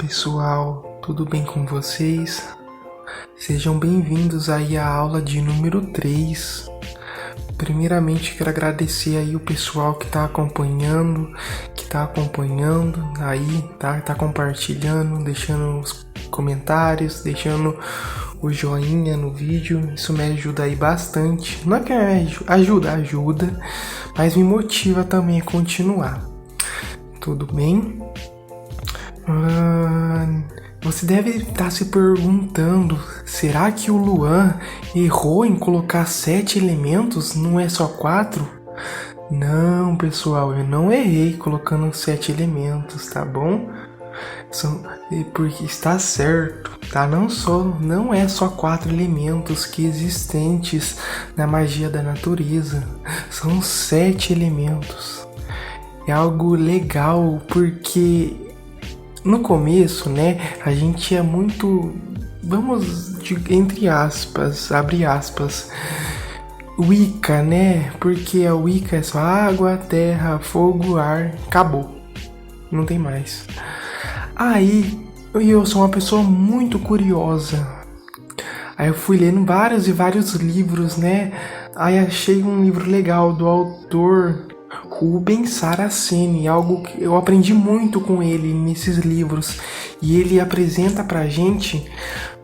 pessoal, tudo bem com vocês? Sejam bem-vindos aí à aula de número 3. Primeiramente quero agradecer aí o pessoal que tá acompanhando aí, tá compartilhando, deixando os comentários, deixando o joinha no vídeo. Isso me ajuda aí bastante. Não é que ajuda, mas me motiva também a continuar. Tudo bem? Você deve estar se perguntando, será que o Luan errou em colocar 7 elementos, não é só 4? Não, pessoal, eu não errei colocando 7 elementos, tá bom? Porque está certo, tá? Não é só 4 elementos que existentes na magia da natureza, são 7 elementos. É algo legal porque no começo, né, a gente é muito, abre aspas, Wicca, né? Porque a Wicca é só água, terra, fogo, ar, acabou. Não tem mais. Aí, eu sou uma pessoa muito curiosa. Aí eu fui lendo vários e vários livros, né? Aí achei um livro legal do autor Rubens Saraceni, algo que eu aprendi muito com ele nesses livros. E ele apresenta pra gente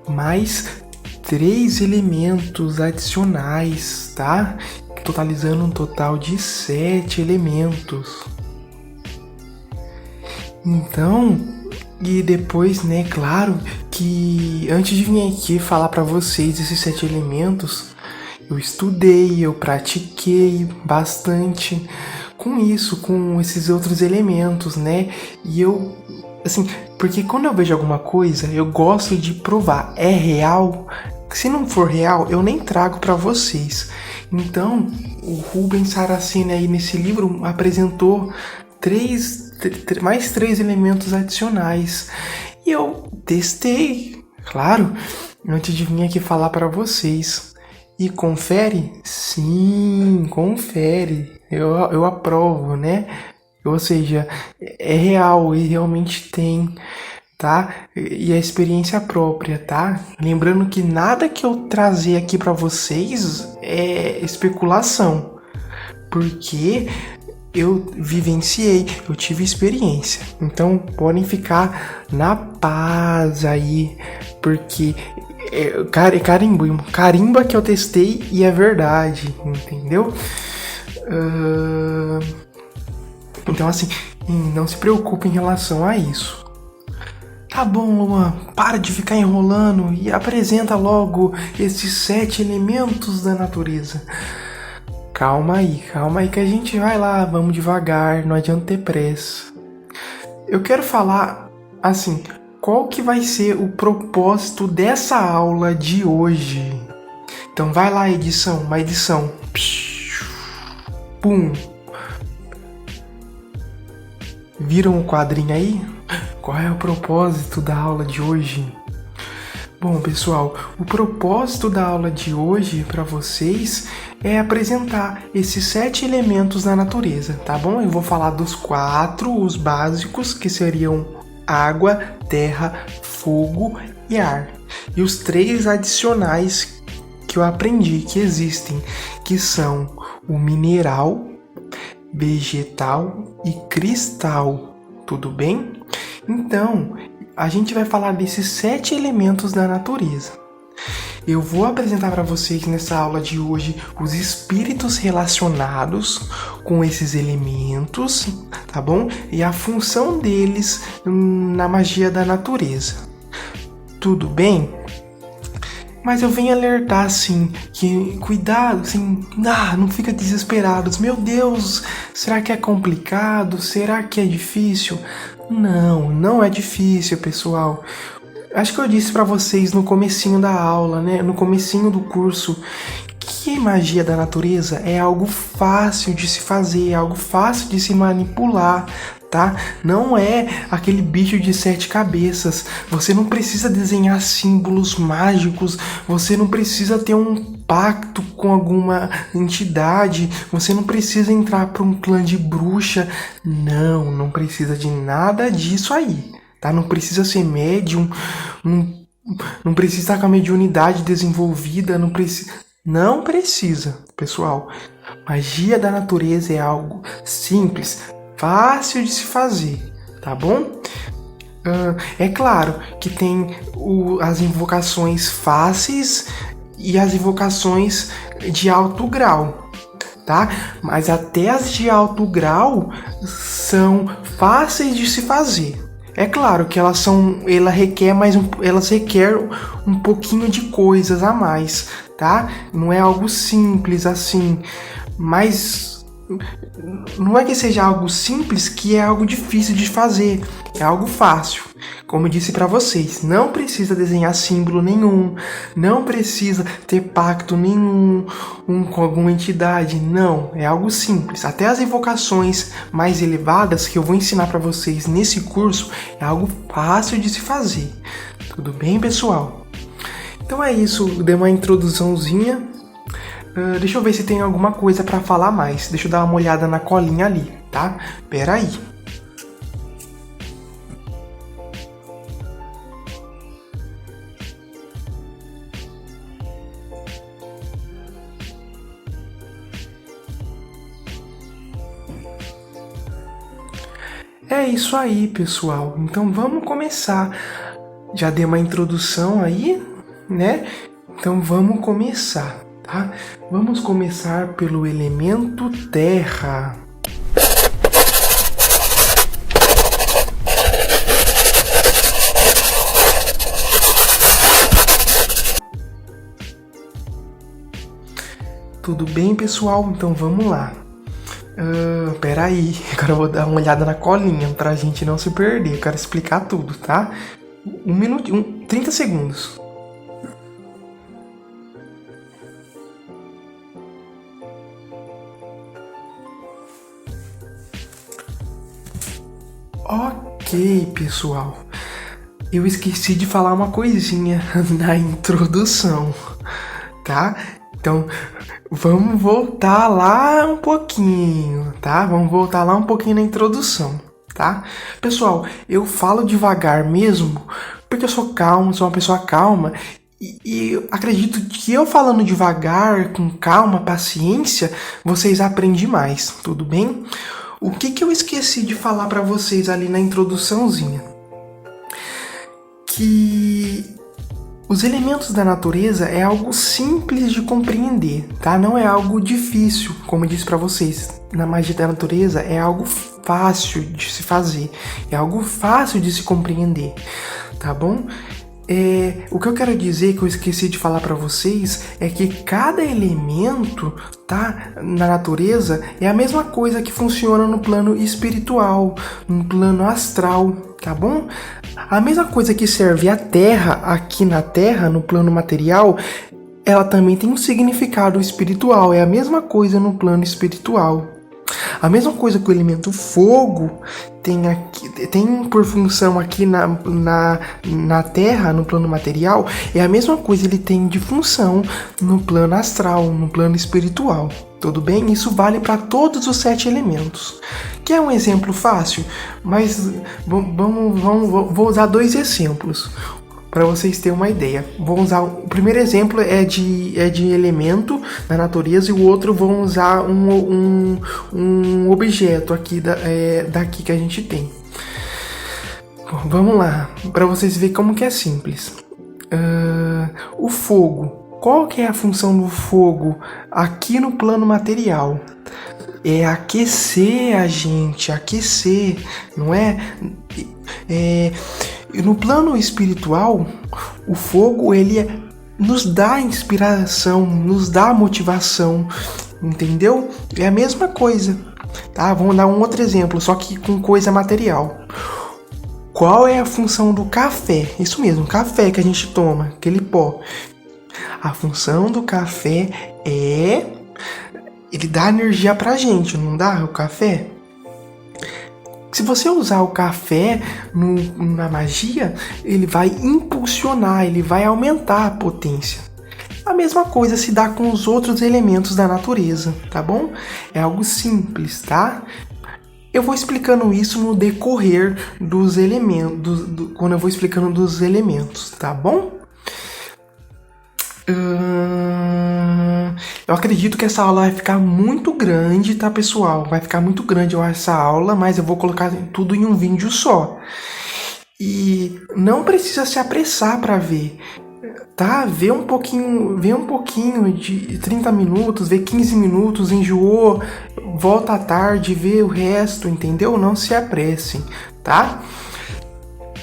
mais 3 elementos adicionais, tá? Totalizando um total de 7 elementos. Então, e depois, né, claro que antes de vir aqui falar pra vocês esses 7 elementos, eu estudei, eu pratiquei bastante com esses outros elementos, né? E eu, assim, porque quando eu vejo alguma coisa, eu gosto de provar. É real? Se não for real, eu nem trago pra vocês. Então, o Rubens Saraceni aí nesse livro apresentou mais 3 elementos adicionais. E eu testei, claro, antes de vir aqui falar pra vocês. E confere? Sim, confere. Eu aprovo, né? Ou seja, é real e realmente tem, tá? E a experiência própria, tá? Lembrando que nada que eu trazer aqui pra vocês é especulação. Porque eu vivenciei, eu tive experiência. Então podem ficar na paz aí, porque carimba que eu testei e é verdade, entendeu? Então assim, não se preocupe em relação a isso. Tá bom, Luan, para de ficar enrolando e apresenta logo esses 7 elementos da natureza. Calma aí que a gente vai lá, vamos devagar, não adianta ter pressa. Eu quero falar, assim, qual que vai ser o propósito dessa aula de hoje. Então vai lá, uma edição. Pum. Viram o quadrinho aí? Qual é o propósito da aula de hoje? Bom, pessoal, o propósito da aula de hoje para vocês é apresentar esses 7 elementos da natureza, tá bom? Eu vou falar dos 4, os básicos, que seriam água, terra, fogo e ar. E os 3 adicionais que eu aprendi que existem, que são o mineral, vegetal e cristal. Tudo bem? Então, a gente vai falar desses 7 elementos da natureza. Eu vou apresentar para vocês nessa aula de hoje os espíritos relacionados com esses elementos, tá bom? E a função deles na magia da natureza. Tudo bem? Mas eu venho alertar, assim, que cuidado, assim, não fica desesperados. Meu Deus, será que é complicado? Será que é difícil? Não é difícil, pessoal. Acho que eu disse pra vocês no comecinho da aula, né? No comecinho do curso, que magia da natureza é algo fácil de se fazer, é algo fácil de se manipular, tá? Não é aquele bicho de 7 cabeças. Você não precisa desenhar símbolos mágicos, você não precisa ter um pacto com alguma entidade, você não precisa entrar para um clã de bruxa. Não precisa de nada disso aí, tá? Não precisa ser médium, não precisa estar com a mediunidade desenvolvida, não precisa, pessoal. Magia da natureza é algo simples, fácil de se fazer, tá bom? É claro que tem as invocações fáceis e as invocações de alto grau, tá? Mas até as de alto grau são fáceis de se fazer. É claro que elas requer um pouquinho de coisas a mais, tá? Não é algo simples assim, mas não é que seja algo simples que é algo difícil de fazer, é algo fácil. Como eu disse para vocês, não precisa desenhar símbolo nenhum, não precisa ter pacto nenhum com alguma entidade, não, é algo simples. Até as invocações mais elevadas que eu vou ensinar para vocês nesse curso é algo fácil de se fazer. Tudo bem, pessoal? Então é isso, dei uma introduçãozinha. Deixa eu ver se tem alguma coisa para falar mais. Deixa eu dar uma olhada na colinha ali, tá? Pera aí. É isso aí, pessoal. Então vamos começar. Já dei uma introdução aí, né? Então vamos começar, tá? Vamos começar pelo elemento terra. Tudo bem, pessoal? Então vamos lá. Peraí, agora eu vou dar uma olhada na colinha pra gente não se perder. Eu quero explicar tudo, tá? 30 segundos. Ok, pessoal. Eu esqueci de falar uma coisinha na introdução, tá? Então, vamos voltar lá um pouquinho, tá? Vamos voltar lá um pouquinho na introdução, tá? Pessoal, eu falo devagar mesmo porque eu sou calmo, sou uma pessoa calma e acredito que eu falando devagar, com calma, paciência, vocês aprendem mais, tudo bem? O que eu esqueci de falar para vocês ali na introduçãozinha? Que os elementos da natureza é algo simples de compreender, tá? Não é algo difícil, como eu disse para vocês. Na magia da natureza é algo fácil de se fazer, é algo fácil de se compreender, tá bom? O que eu quero dizer, que eu esqueci de falar para vocês, é que cada elemento, tá, na natureza é a mesma coisa que funciona no plano espiritual, no plano astral, tá bom? A mesma coisa que serve a Terra aqui na Terra, no plano material, ela também tem um significado espiritual, é a mesma coisa no plano espiritual. A mesma coisa que o elemento fogo tem por função aqui na Terra, no plano material, é a mesma coisa ele tem de função no plano astral, no plano espiritual. Tudo bem? Isso vale para todos os 7 elementos. Quer um exemplo fácil? Mas vou usar 2 exemplos para vocês terem uma ideia. Vou usar o primeiro exemplo é de elemento da natureza e o outro vou usar um objeto aqui daqui que a gente tem. Vamos lá, para vocês verem como que é simples. O fogo. Qual que é a função do fogo aqui no plano material? É aquecer a gente, aquecer, não é? No plano espiritual, o fogo ele nos dá inspiração, nos dá motivação, entendeu? É a mesma coisa, tá? Vamos dar um outro exemplo, só que com coisa material. Qual é a função do café? Isso mesmo, café que a gente toma, aquele pó. A função do café é... ele dá energia pra gente, não dá o café? Se você usar o café na magia, ele vai impulsionar, ele vai aumentar a potência. A mesma coisa se dá com os outros elementos da natureza, tá bom? É algo simples, tá? Eu vou explicando isso no decorrer dos elementos, quando eu vou explicando dos elementos, tá bom? Eu acredito que essa aula vai ficar muito grande, tá, pessoal? Vai ficar muito grande essa aula, mas eu vou colocar tudo em um vídeo só. E não precisa se apressar para ver, tá? Vê um pouquinho de 30 minutos, vê 15 minutos, enjoou, volta à tarde, vê o resto, entendeu? Não se apressem, tá?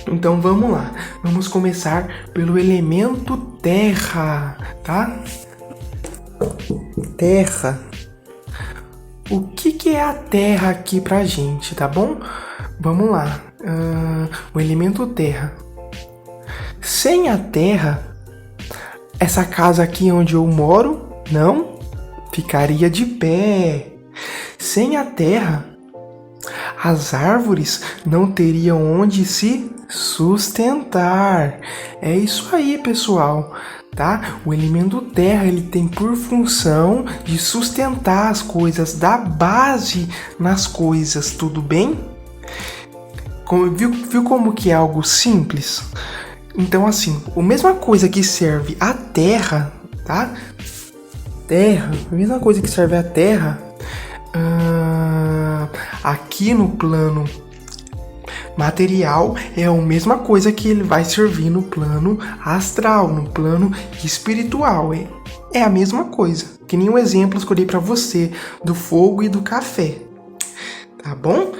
Então vamos lá. Vamos começar pelo elemento terra, tá? Terra. O que é a terra aqui pra gente, tá bom? Vamos lá. O elemento terra. Sem a terra, essa casa aqui onde eu moro não ficaria de pé. Sem a terra, as árvores não teriam onde se sustentar. É isso aí, pessoal, tá? O elemento terra, ele tem por função de sustentar as coisas, dar base nas coisas, tudo bem? Viu como que é algo simples? Então, assim, a mesma coisa que serve a terra, tá? Terra, a mesma coisa que serve a terra, aqui no plano material é a mesma coisa que ele vai servir no plano astral, no plano espiritual. É a mesma coisa, que nem o exemplo que eu dei para você do fogo e do café, tá bom?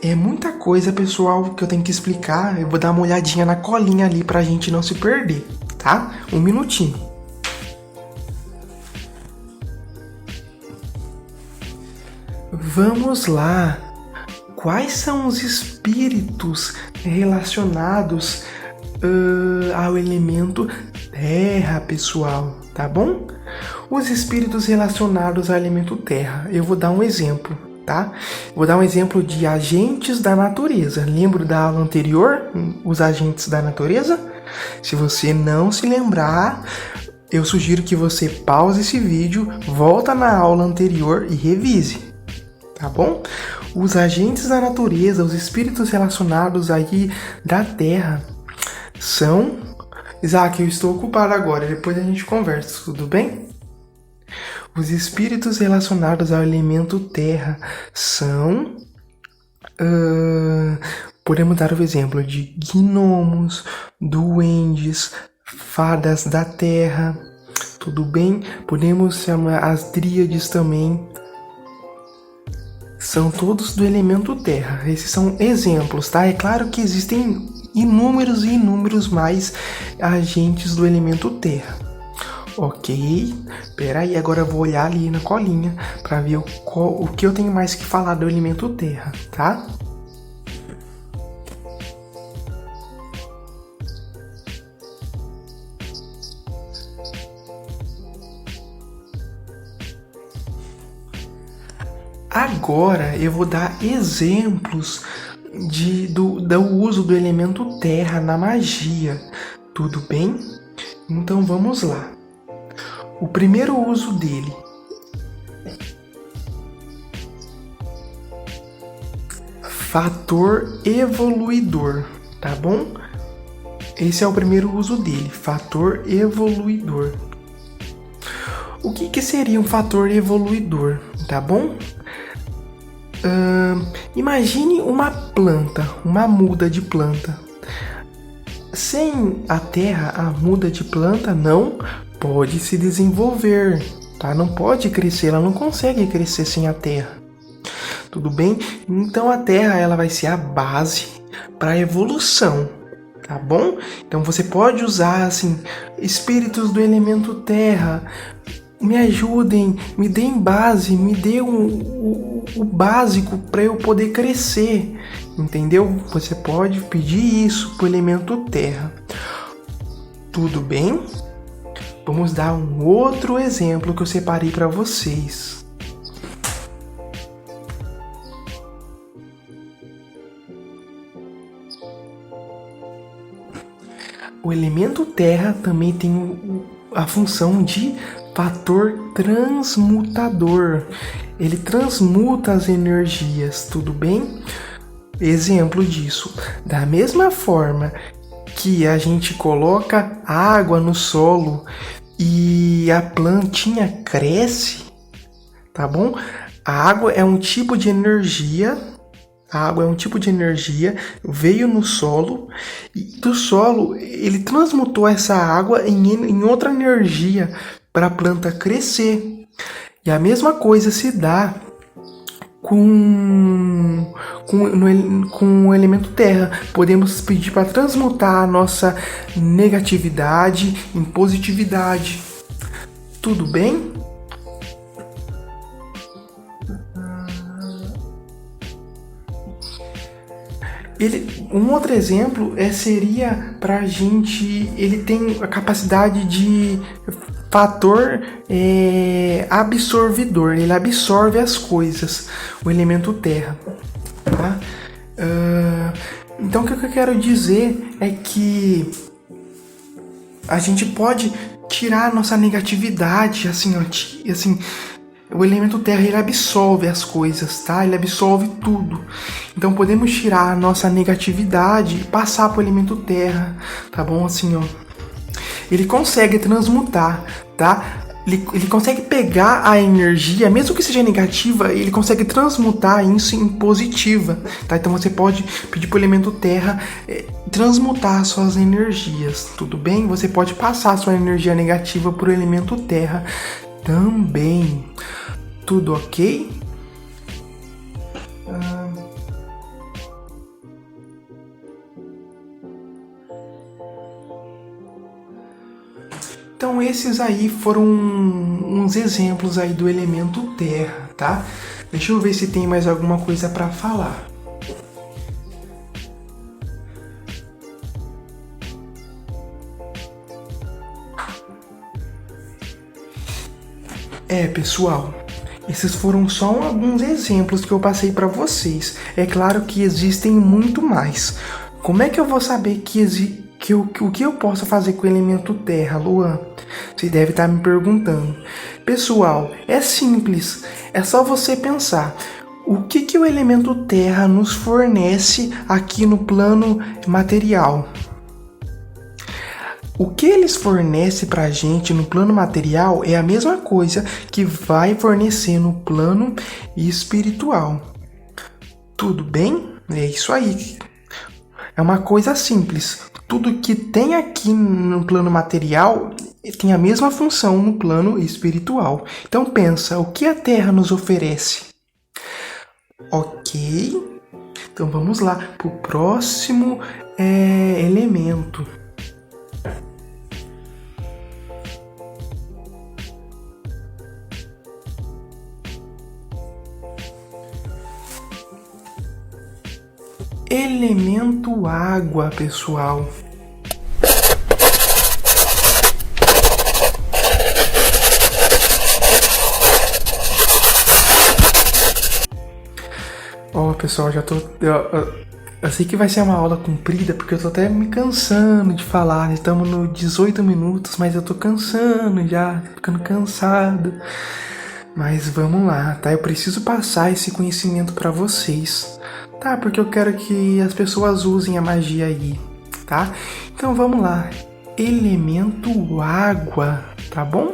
É muita coisa, pessoal, que eu tenho que explicar. Eu vou dar uma olhadinha na colinha ali pra gente não se perder, tá? Um minutinho. Vamos lá. Quais são os espíritos relacionados ao elemento terra, pessoal? Tá bom? Os espíritos relacionados ao elemento terra. Eu vou dar um exemplo. Tá? Vou dar um exemplo de agentes da natureza. Lembra da aula anterior? Os agentes da natureza? Se você não se lembrar, eu sugiro que você pause esse vídeo, volta na aula anterior e revise. Tá bom? Os agentes da natureza, os espíritos relacionados aí da Terra são... Isaac, eu estou ocupado agora, depois a gente conversa, tudo bem? Os espíritos relacionados ao elemento terra são... podemos dar o exemplo de gnomos, duendes, fadas da terra, tudo bem? Podemos chamar as dríades também. São todos do elemento terra. Esses são exemplos, tá? É claro que existem inúmeros e inúmeros mais agentes do elemento terra. Ok, peraí, agora eu vou olhar ali na colinha para ver o que eu tenho mais que falar do elemento terra, tá? Agora eu vou dar exemplos do uso do elemento terra na magia, tudo bem? Então vamos lá. O primeiro uso dele. Fator evoluidor, tá bom? Esse é o primeiro uso dele, fator evoluidor. O que seria um fator evoluidor, tá bom? Imagine uma planta, uma muda de planta. Sem a terra, a muda de planta não pode se desenvolver, tá? Não pode crescer, ela não consegue crescer sem a terra. Tudo bem? Então a terra ela vai ser a base para a evolução, tá bom? Então você pode usar assim, espíritos do elemento terra, me ajudem, me deem base, me dê o básico para eu poder crescer, entendeu? Você pode pedir isso pro elemento terra. Tudo bem? Vamos dar um outro exemplo que eu separei para vocês. O elemento terra também tem a função de fator transmutador. Ele transmuta as energias, tudo bem? Exemplo disso, da mesma forma que a gente coloca água no solo e a plantinha cresce, tá bom? A água é um tipo de energia. A água é um tipo de energia, veio no solo, e do solo ele transmutou essa água em outra energia para a planta crescer. E a mesma coisa se dá com o elemento terra. Podemos pedir para transmutar a nossa negatividade em positividade. Tudo bem? Um outro exemplo seria para a gente, ele tem a capacidade de fator absorvidor, ele absorve as coisas, o elemento terra, tá? Então o que eu quero dizer é que a gente pode tirar a nossa negatividade, assim, o elemento terra, ele absorve as coisas, tá? Ele absorve tudo. Então podemos tirar a nossa negatividade e passar para o elemento terra, tá bom? Assim, ó. Ele consegue transmutar, tá? Ele consegue pegar a energia, mesmo que seja negativa, ele consegue transmutar isso em positiva, tá? Então você pode pedir para o elemento terra transmutar suas energias, tudo bem? Você pode passar sua energia negativa para o elemento terra também. Tudo ok? Então esses aí foram uns exemplos aí do elemento terra, tá? Deixa eu ver se tem mais alguma coisa para falar. Pessoal, esses foram só alguns exemplos que eu passei para vocês. É claro que existem muito mais. Como é que eu vou saber o que eu posso fazer com o elemento terra, Luan? Você deve estar me perguntando. Pessoal, é simples. É só você pensar. O que o elemento terra nos fornece aqui no plano material? O que eles fornecem para a gente no plano material é a mesma coisa que vai fornecer no plano espiritual. Tudo bem? É isso aí. É uma coisa simples. Tudo que tem aqui no plano material tem a mesma função no plano espiritual. Então pensa, o que a Terra nos oferece? Ok. Então vamos lá para o próximo elemento. Elemento água, pessoal. Pessoal, já tô... Eu sei que vai ser uma aula comprida, porque eu tô até me cansando de falar. Estamos no 18 minutos, mas eu tô cansando já, tô ficando cansado. Mas vamos lá, tá? Eu preciso passar esse conhecimento para vocês, tá? Porque eu quero que as pessoas usem a magia aí, tá? Então vamos lá. Elemento água, tá bom?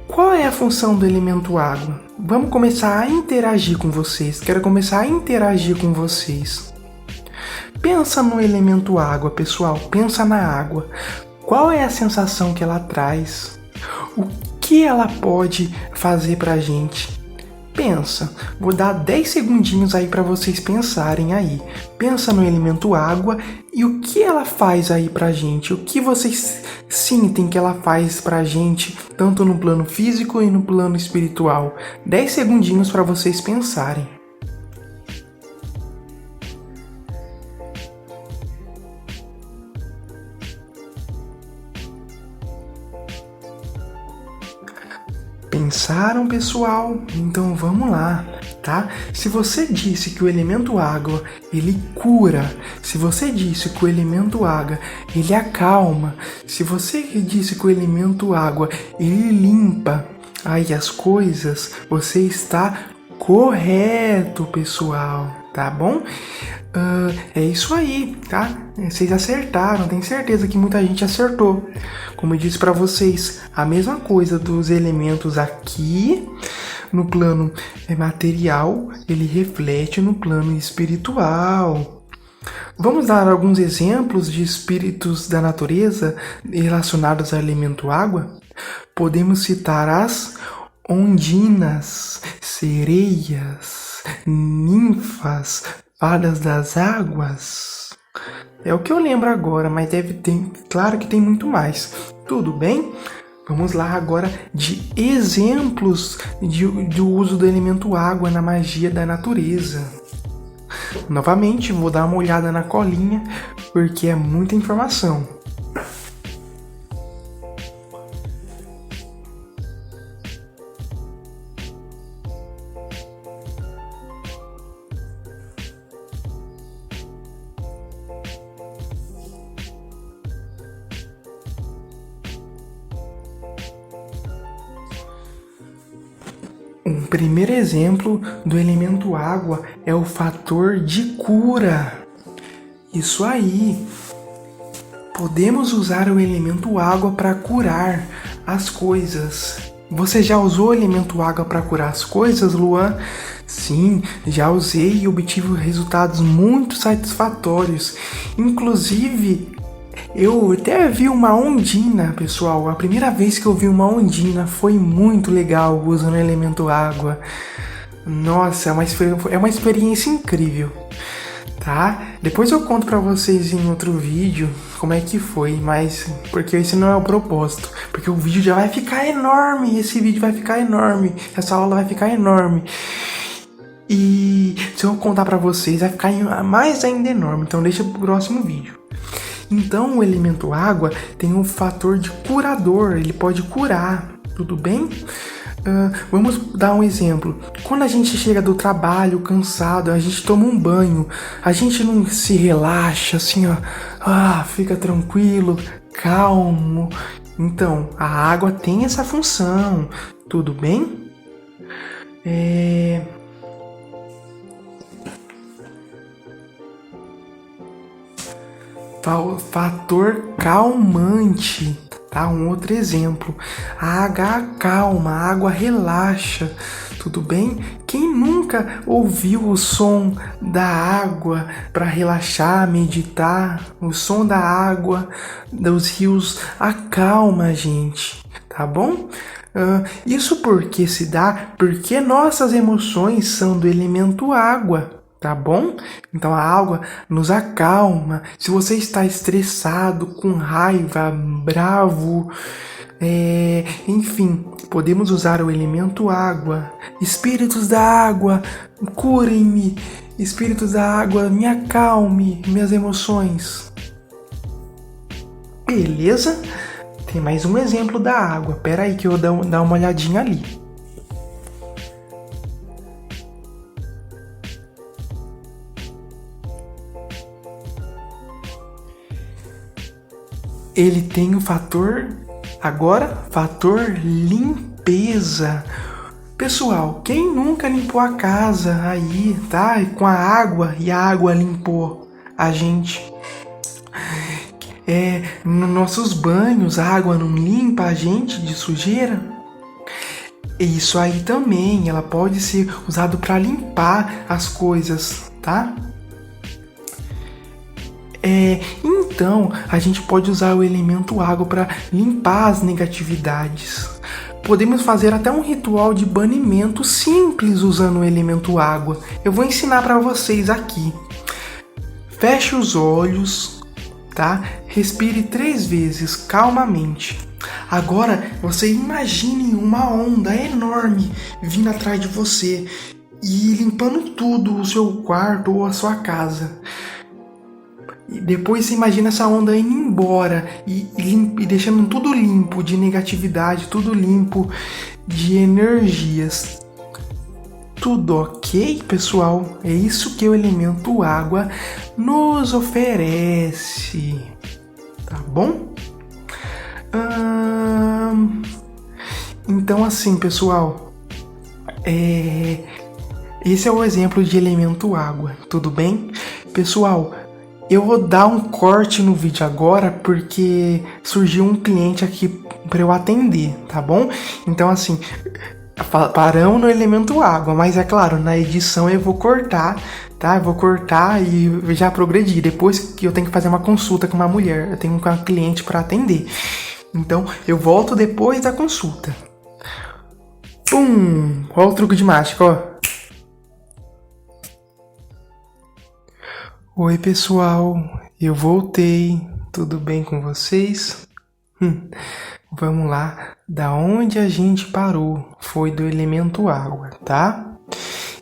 Qual é a função do elemento água? Vamos começar a interagir com vocês. Quero começar a interagir com vocês. Pensa no elemento água, pessoal. Pensa na água. Qual é a sensação que ela traz? O que ela pode fazer pra gente? Pensa. Vou dar 10 segundinhos aí para vocês pensarem aí. Pensa no elemento água e o que ela faz aí pra gente? O que vocês sentem que ela faz pra gente, tanto no plano físico e no plano espiritual? 10 segundinhos para vocês pensarem. Pensaram, pessoal? Então vamos lá. tá? Se você disse que o elemento água, ele cura, se você disse que o elemento água, ele acalma, se você disse que o elemento água, ele limpa aí as coisas, você está correto, pessoal, tá bom? É isso aí, tá? Vocês acertaram, tenho certeza que muita gente acertou. Como eu disse para vocês, a mesma coisa dos elementos aqui no plano material, ele reflete no plano espiritual. Vamos dar alguns exemplos de espíritos da natureza relacionados ao elemento água? Podemos citar as ondinas, sereias, ninfas, fadas das águas. É o que eu lembro agora, mas deve ter, claro que tem muito mais. Tudo bem? Vamos lá agora de exemplos do uso do elemento água na magia da natureza. Novamente, vou dar uma olhada na colinha, porque é muita informação. Um primeiro exemplo do elemento água é o fator de cura. Isso aí. Podemos usar o elemento água para curar as coisas. Você já usou o elemento água para curar as coisas, Luan? Sim, já usei e obtive resultados muito satisfatórios. Inclusive, eu até vi uma ondina, pessoal. A primeira vez que eu vi uma ondina foi muito legal usando o elemento água. Nossa, é uma experiência incrível, tá? Depois eu conto pra vocês em outro vídeo como é que foi, mas porque esse não é o propósito. Porque o vídeo já vai ficar enorme, esse vídeo vai ficar enorme, essa aula vai ficar enorme. E se eu contar pra vocês, vai ficar mais ainda enorme, então deixa pro próximo vídeo. Então o elemento água tem um fator de curador, ele pode curar, tudo bem? Vamos dar um exemplo. Quando a gente chega do trabalho cansado, a gente toma um banho, a gente não se relaxa assim, ó, fica tranquilo, calmo. Então, a água tem essa função, tudo bem? Fator calmante, tá? Um outro exemplo. A água acalma, a água relaxa, tudo bem? Quem nunca ouviu o som da água para relaxar, meditar? O som da água, dos rios acalma a gente, tá bom? Isso porque se dá porque nossas emoções são do elemento água. Tá bom? Então a água nos acalma. Se você está estressado, com raiva, bravo, enfim, podemos usar o elemento água. Espíritos da água, curem-me. Espíritos da água, me acalme minhas emoções. Beleza? Tem mais um exemplo da água. Pera aí que eu vou dar uma olhadinha ali. Ele tem o fator limpeza. Pessoal, quem nunca limpou a casa aí, tá? Com a água e a água limpou a gente? Nos nossos banhos, a água não limpa a gente de sujeira? Isso aí também, ela pode ser usada para limpar as coisas, tá? Então, a gente pode usar o elemento água para limpar as negatividades. Podemos fazer até um ritual de banimento simples usando o elemento água. Eu vou ensinar para vocês aqui. Feche os olhos, tá? Respire 3 vezes calmamente. Agora, você imagine uma onda enorme vindo atrás de você e limpando tudo, o seu quarto ou a sua casa. E depois você imagina essa onda indo embora e deixando tudo limpo de negatividade, tudo limpo de energias. tudo ok, pessoal? É isso que o elemento água nos oferece, tá bom? Então, assim, pessoal, esse é o exemplo de elemento água, tudo bem? Pessoal, eu vou dar um corte no vídeo agora porque surgiu um cliente aqui para eu atender, tá bom? Então, assim, paramos no elemento água, mas é claro, na edição eu vou cortar, tá? Eu vou cortar e já progredir. Depois que eu tenho que fazer uma consulta com uma mulher, eu tenho uma cliente para atender. Então, eu volto depois da consulta. Olha o truque de mágica, ó. Oi, pessoal. Eu voltei. Tudo bem com vocês? Vamos lá. Da onde a gente parou foi do elemento água, tá?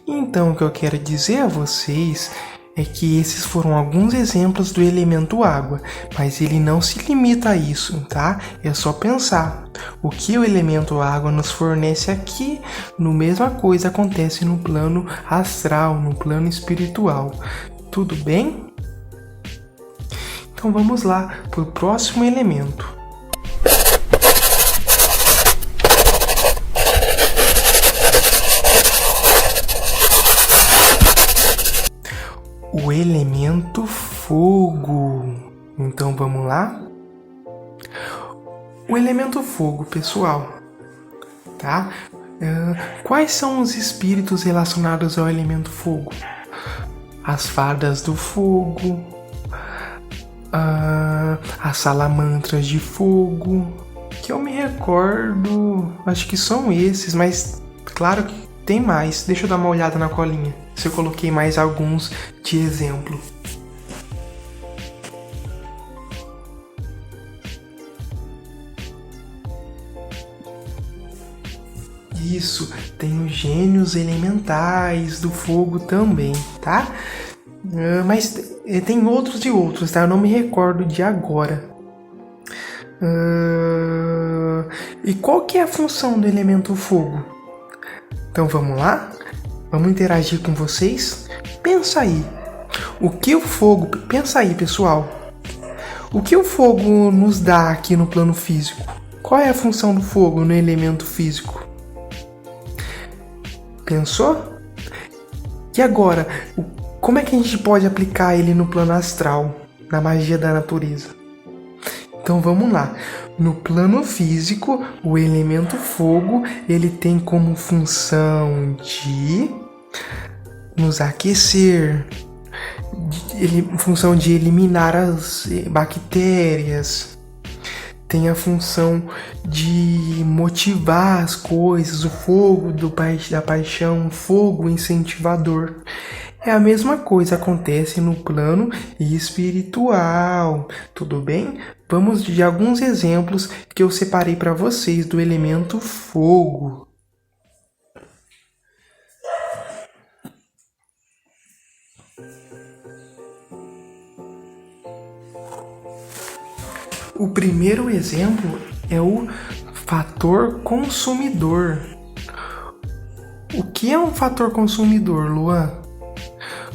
Então, o que eu quero dizer a vocês é que esses foram alguns exemplos do elemento água, mas ele não se limita a isso, tá? É só pensar. O que o elemento água nos fornece aqui, no mesma coisa acontece no plano astral, no plano espiritual. Tudo bem? Então vamos lá para o próximo elemento. O elemento fogo. Então vamos lá? O elemento fogo, pessoal, tá? Quais são os espíritos relacionados ao elemento fogo? As fadas do fogo, as salamandras de fogo, que eu me recordo, acho que são esses, mas claro que tem mais. Deixa eu dar uma olhada na colinha, se eu coloquei mais alguns de exemplo. Isso, tem os gênios elementais do fogo também, tá? Mas tem outros e outros, tá? Eu não me recordo de agora. E qual que é a função do elemento fogo? Então vamos lá? Vamos interagir com vocês? Pensa aí. O que o fogo... Pensa aí, pessoal. O que o fogo nos dá aqui no plano físico? Qual é a função do fogo no elemento físico? Pensou? E agora, como é que a gente pode aplicar ele no plano astral, na magia da natureza? Então vamos lá. No plano físico, o elemento fogo, ele tem como função de nos aquecer, função de eliminar as bactérias, tem a função de motivar as coisas, o fogo da paixão, o fogo incentivador. É a mesma coisa acontece no plano espiritual, tudo bem? Vamos de alguns exemplos que eu separei para vocês do elemento fogo. O primeiro exemplo é o fator consumidor. O que é um fator consumidor, Luan?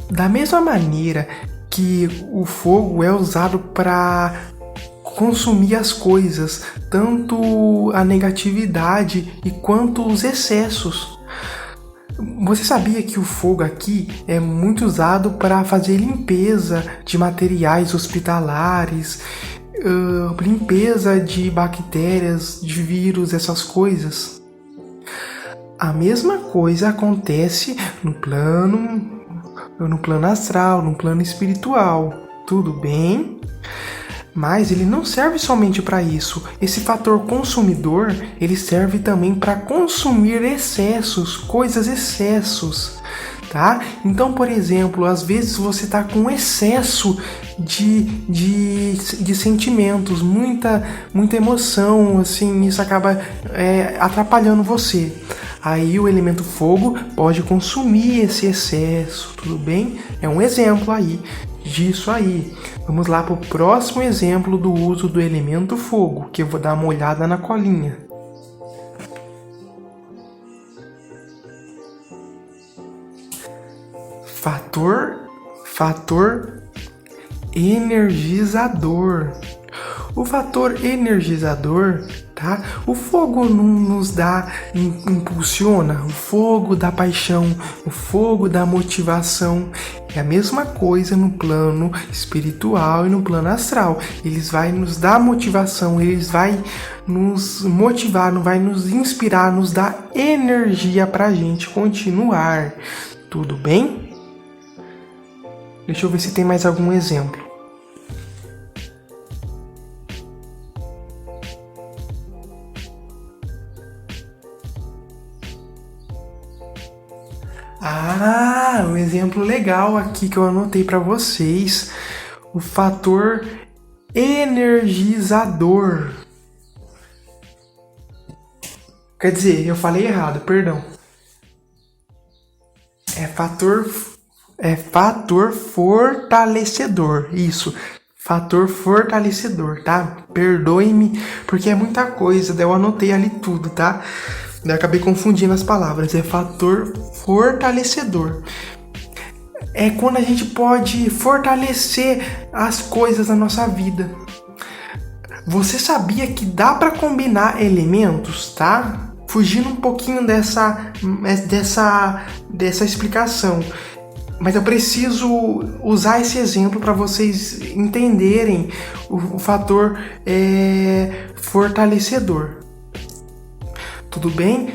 Da mesma maneira que o fogo é usado para consumir as coisas, tanto a negatividade e quanto os excessos. Você sabia que o fogo aqui é muito usado para fazer limpeza de materiais hospitalares, limpeza de bactérias, de vírus, essas coisas? A mesma coisa acontece no plano astral, no plano espiritual, tudo bem? Mas ele não serve somente para isso. Esse fator consumidor, ele serve também para consumir excessos, tá? Então, por exemplo, às vezes você está com excesso de sentimentos, muita emoção, assim, isso acaba atrapalhando você. Aí o elemento fogo pode consumir esse excesso, tudo bem? É um exemplo aí disso aí. Vamos lá para o próximo exemplo do uso do elemento fogo, que eu vou dar uma olhada na colinha. fator energizador. O fator energizador, tá? O fogo não nos impulsiona, o fogo da paixão, o fogo da motivação. É a mesma coisa no plano espiritual e no plano astral. Eles vai nos dar motivação, eles vai nos motivar, vai nos inspirar, nos dar energia pra gente continuar. Tudo bem? Deixa eu ver se tem mais algum exemplo. Um exemplo legal aqui que eu anotei para vocês. O fator energizador. Quer dizer, eu falei errado, perdão. É fator fortalecedor. Isso. Fator fortalecedor, tá? Perdoe-me, porque é muita coisa, daí eu anotei ali tudo, tá? Eu acabei confundindo as palavras. É fator fortalecedor. É quando a gente pode fortalecer as coisas na nossa vida. Você sabia que dá para combinar elementos, tá? Fugindo um pouquinho dessa explicação. Mas eu preciso usar esse exemplo para vocês entenderem o fator fortalecedor. Tudo bem?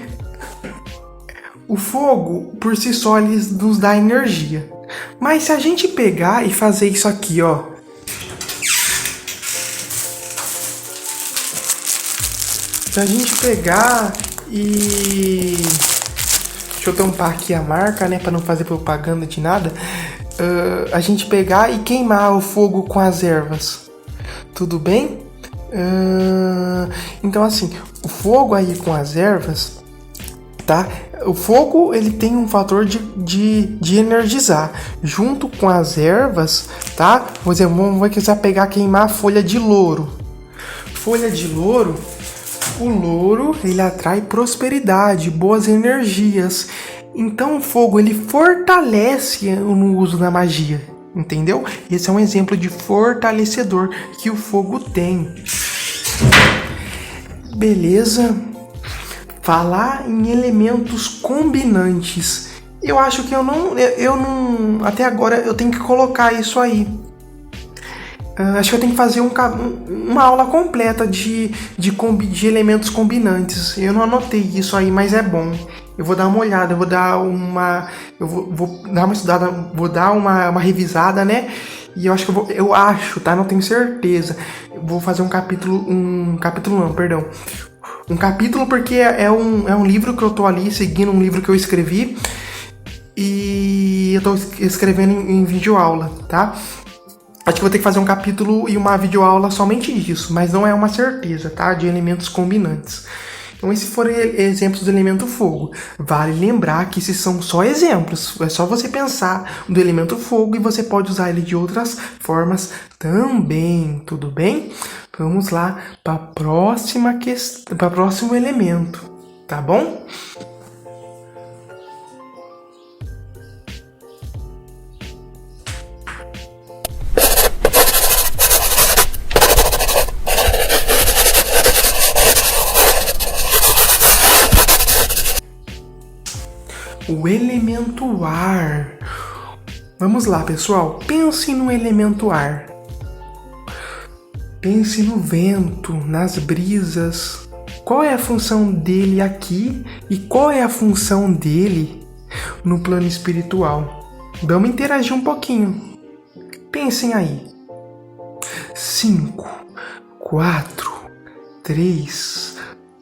O fogo, por si só, ele nos dá energia. Mas se a gente pegar e fazer isso aqui, ó. Se a gente pegar e... Deixa eu tampar aqui a marca, né? Pra não fazer propaganda de nada. A gente pegar e queimar o fogo com as ervas. Tudo bem? Então, assim, o fogo aí com as ervas, tá? O fogo, ele tem um fator de energizar. Junto com as ervas, tá? Por exemplo, vamos pegar queimar a folha de louro. Folha de louro, o louro, ele atrai prosperidade, boas energias. Então, o fogo, ele fortalece no uso da magia. Entendeu? Esse é um exemplo de fortalecedor que o fogo tem. Beleza? Falar em elementos combinantes. Eu acho que eu não. Até agora eu tenho que colocar isso aí. Acho que eu tenho que fazer uma aula completa de elementos combinantes. Eu não anotei isso aí, mas é bom. Eu vou dar uma olhada, eu vou dar uma estudada, vou dar uma revisada, né? E eu acho que eu acho, tá? Não tenho certeza. Eu vou fazer um capítulo porque é um livro que eu tô ali seguindo, um livro que eu escrevi e eu tô escrevendo em videoaula, tá? Acho que vou ter que fazer um capítulo e uma videoaula somente disso, mas não é uma certeza, tá? De elementos combinantes. Então, esses foram exemplos do elemento fogo. Vale lembrar que esses são só exemplos. É só você pensar do elemento fogo e você pode usar ele de outras formas também. Tudo bem? Vamos lá para o próximo elemento. Tá bom? O elemento ar. Vamos lá, pessoal. Pense no elemento ar. Pense no vento, nas brisas. Qual é a função dele aqui e qual é a função dele no plano espiritual? Vamos interagir um pouquinho. Pensem aí. 5, 4, 3,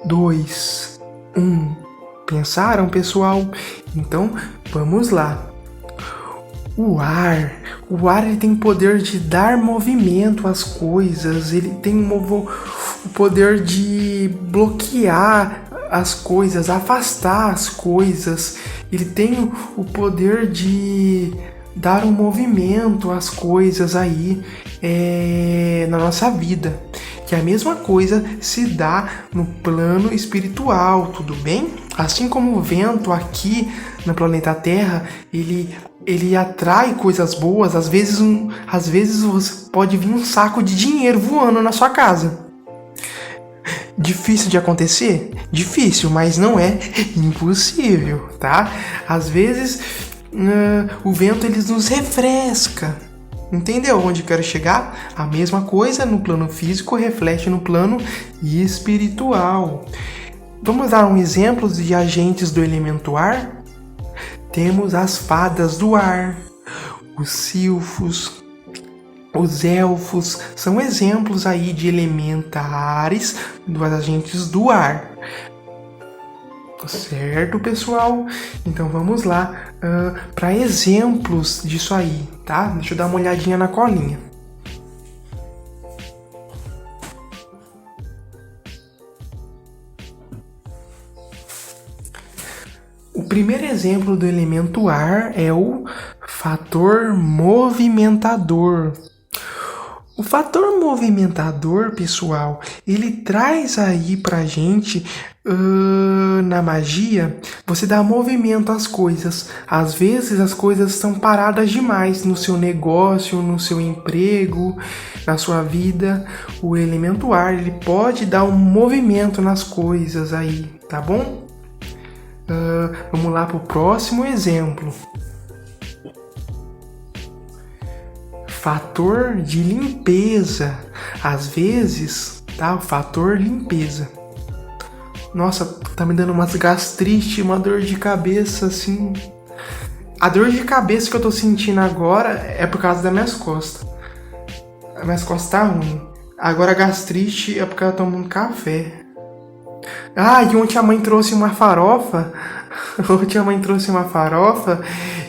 2, 1. Pensaram, pessoal? Então, vamos lá. O ar ele tem o poder de dar movimento às coisas, ele tem o poder de bloquear as coisas, afastar as coisas, ele tem o poder de dar um movimento às coisas aí na nossa vida. Que a mesma coisa se dá no plano espiritual, tudo bem? Assim como o vento aqui no planeta Terra, ele ele atrai coisas boas. Às vezes você pode vir um saco de dinheiro voando na sua casa. Difícil de acontecer? Difícil, mas não é impossível, tá? Às vezes o vento ele nos refresca. Entendeu onde eu quero chegar? A mesma coisa no plano físico reflete no plano espiritual. Vamos dar um exemplo de agentes do elemento ar? Temos as fadas do ar, os silfos, os elfos, são exemplos aí de elementares dos agentes do ar. Certo, pessoal? Então vamos lá para exemplos disso aí, tá? Deixa eu dar uma olhadinha na colinha. O primeiro exemplo do elemento ar é o fator movimentador. O fator movimentador, pessoal, ele traz aí pra gente, na magia, você dá movimento às coisas. Às vezes as coisas estão paradas demais no seu negócio, no seu emprego, na sua vida. O elemento ar, ele pode dar um movimento nas coisas aí, tá bom? Vamos lá pro próximo exemplo. Fator de limpeza. Às vezes, tá? O fator limpeza. Nossa, tá me dando umas gastrite, uma dor de cabeça, assim. A dor de cabeça que eu tô sentindo agora é por causa das minhas costas. As minhas costas tá ruim. Agora a gastrite é porque eu tô tomando café. E ontem a mãe trouxe uma farofa.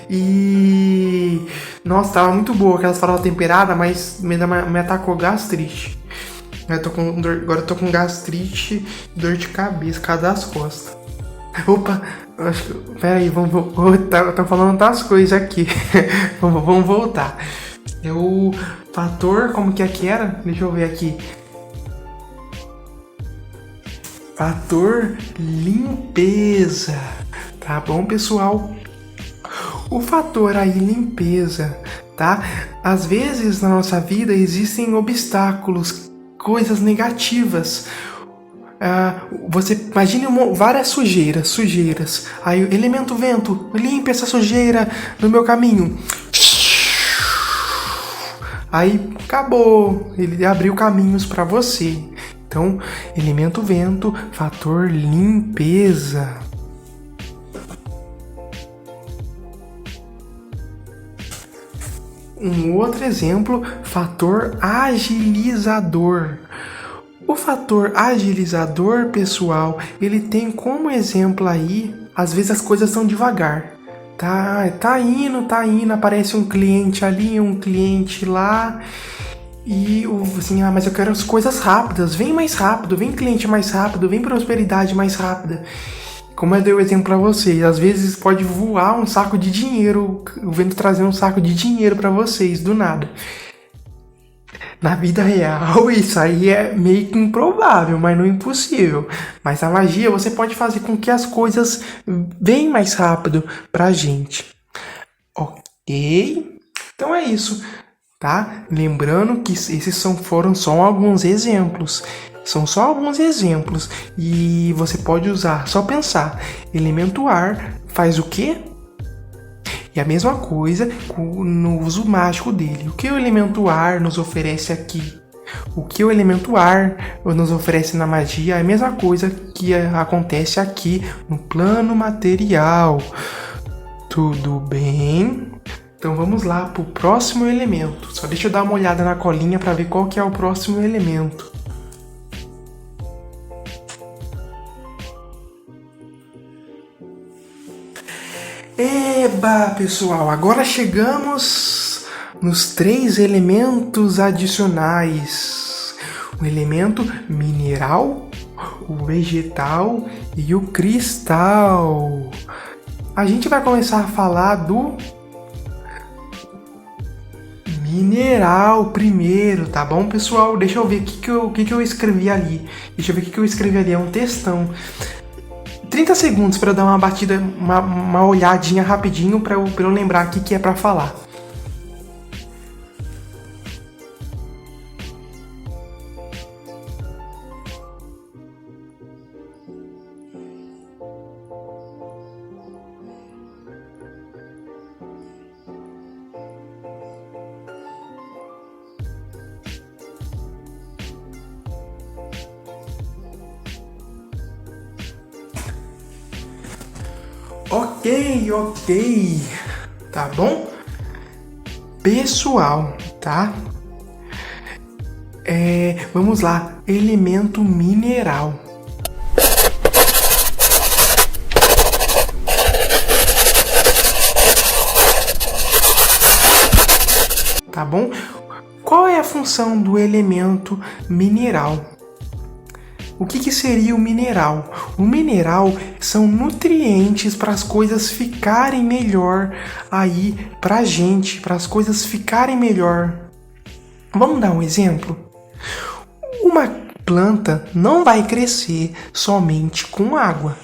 E... Nossa, tava muito boa aquelas farofas temperadas, mas me atacou gastrite. Agora eu tô com gastrite e dor de cabeça, por causa das costas. Opa, peraí, vamos voltar. Tô falando outras coisas aqui. Vamos voltar. É o fator, como que era? Deixa eu ver aqui. Fator limpeza. Tá bom, pessoal? O fator aí limpeza, tá? Às vezes na nossa vida existem obstáculos, coisas negativas. Você imagine várias sujeiras. Aí o elemento vento, limpe essa sujeira no meu caminho. Aí acabou, ele abriu caminhos para você. Então, elemento vento, fator limpeza. Um outro exemplo, fator agilizador. O fator agilizador, pessoal, ele tem como exemplo aí, às vezes as coisas estão devagar. Tá indo, aparece um cliente ali, um cliente lá. E assim, mas eu quero as coisas rápidas, vem mais rápido, vem cliente mais rápido, vem prosperidade mais rápida. Como eu dei o exemplo para vocês, às vezes pode voar um saco de dinheiro, o vento trazer um saco de dinheiro para vocês, do nada. Na vida real, isso aí é meio que improvável, mas não impossível. Mas a magia, você pode fazer com que as coisas venham mais rápido pra gente. Ok? Então é isso. Tá? Lembrando que esses foram só alguns exemplos. São só alguns exemplos. E você pode usar, só pensar. Elemento ar faz o quê? E a mesma coisa no uso mágico dele. O que o elemento ar nos oferece aqui? O que o elemento ar nos oferece na magia é a mesma coisa que acontece aqui no plano material. Tudo bem? Então vamos lá para o próximo elemento. Só deixa eu dar uma olhada na colinha para ver qual que é o próximo elemento. Eba, pessoal, agora chegamos nos 3 elementos adicionais. O elemento mineral, o vegetal e o cristal. A gente vai começar a falar do mineral primeiro, tá bom, pessoal? Deixa eu ver o que eu escrevi ali. É um textão. 30 segundos para eu dar uma batida, uma olhadinha rapidinho para eu lembrar o que é para falar. Ok. Tá bom? Pessoal, tá? Vamos lá. Elemento mineral. Tá bom? Qual é a função do elemento mineral? O que seria o mineral? O mineral são nutrientes para as coisas ficarem melhor aí pra gente, para as coisas ficarem melhor. Vamos dar um exemplo? Uma planta não vai crescer somente com água.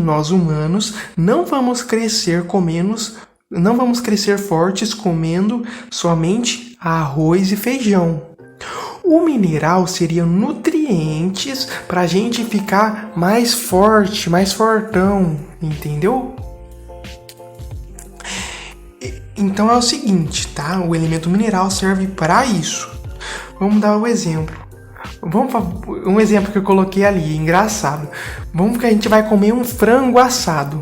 Nós humanos, não vamos crescer fortes comendo somente arroz e feijão. O mineral seria nutrientes para a gente ficar mais forte, mais fortão, entendeu? Então é o seguinte, tá? O elemento mineral serve para isso. Vamos dar um exemplo. Um exemplo que eu coloquei ali, engraçado. Vamos que a gente vai comer um frango assado,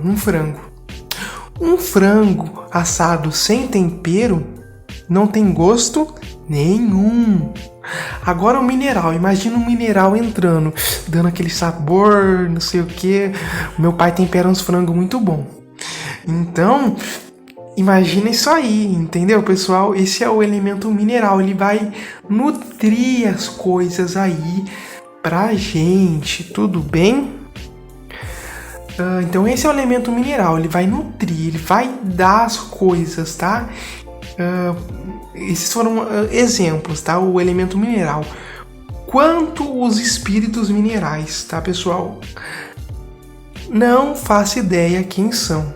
Um frango assado sem tempero não tem gosto nenhum. Agora o mineral, imagina um mineral entrando, dando aquele sabor, não sei o que. Meu pai tempera uns frangos muito bom. Então, imagina isso aí, entendeu, pessoal? Esse é o elemento mineral, ele vai nutrir as coisas aí pra gente, tudo bem? Então esse é o elemento mineral, ele vai nutrir, ele vai dar as coisas, tá? Esses foram exemplos, tá? O elemento mineral. Quanto os espíritos minerais, tá, pessoal? Não faço ideia quem são,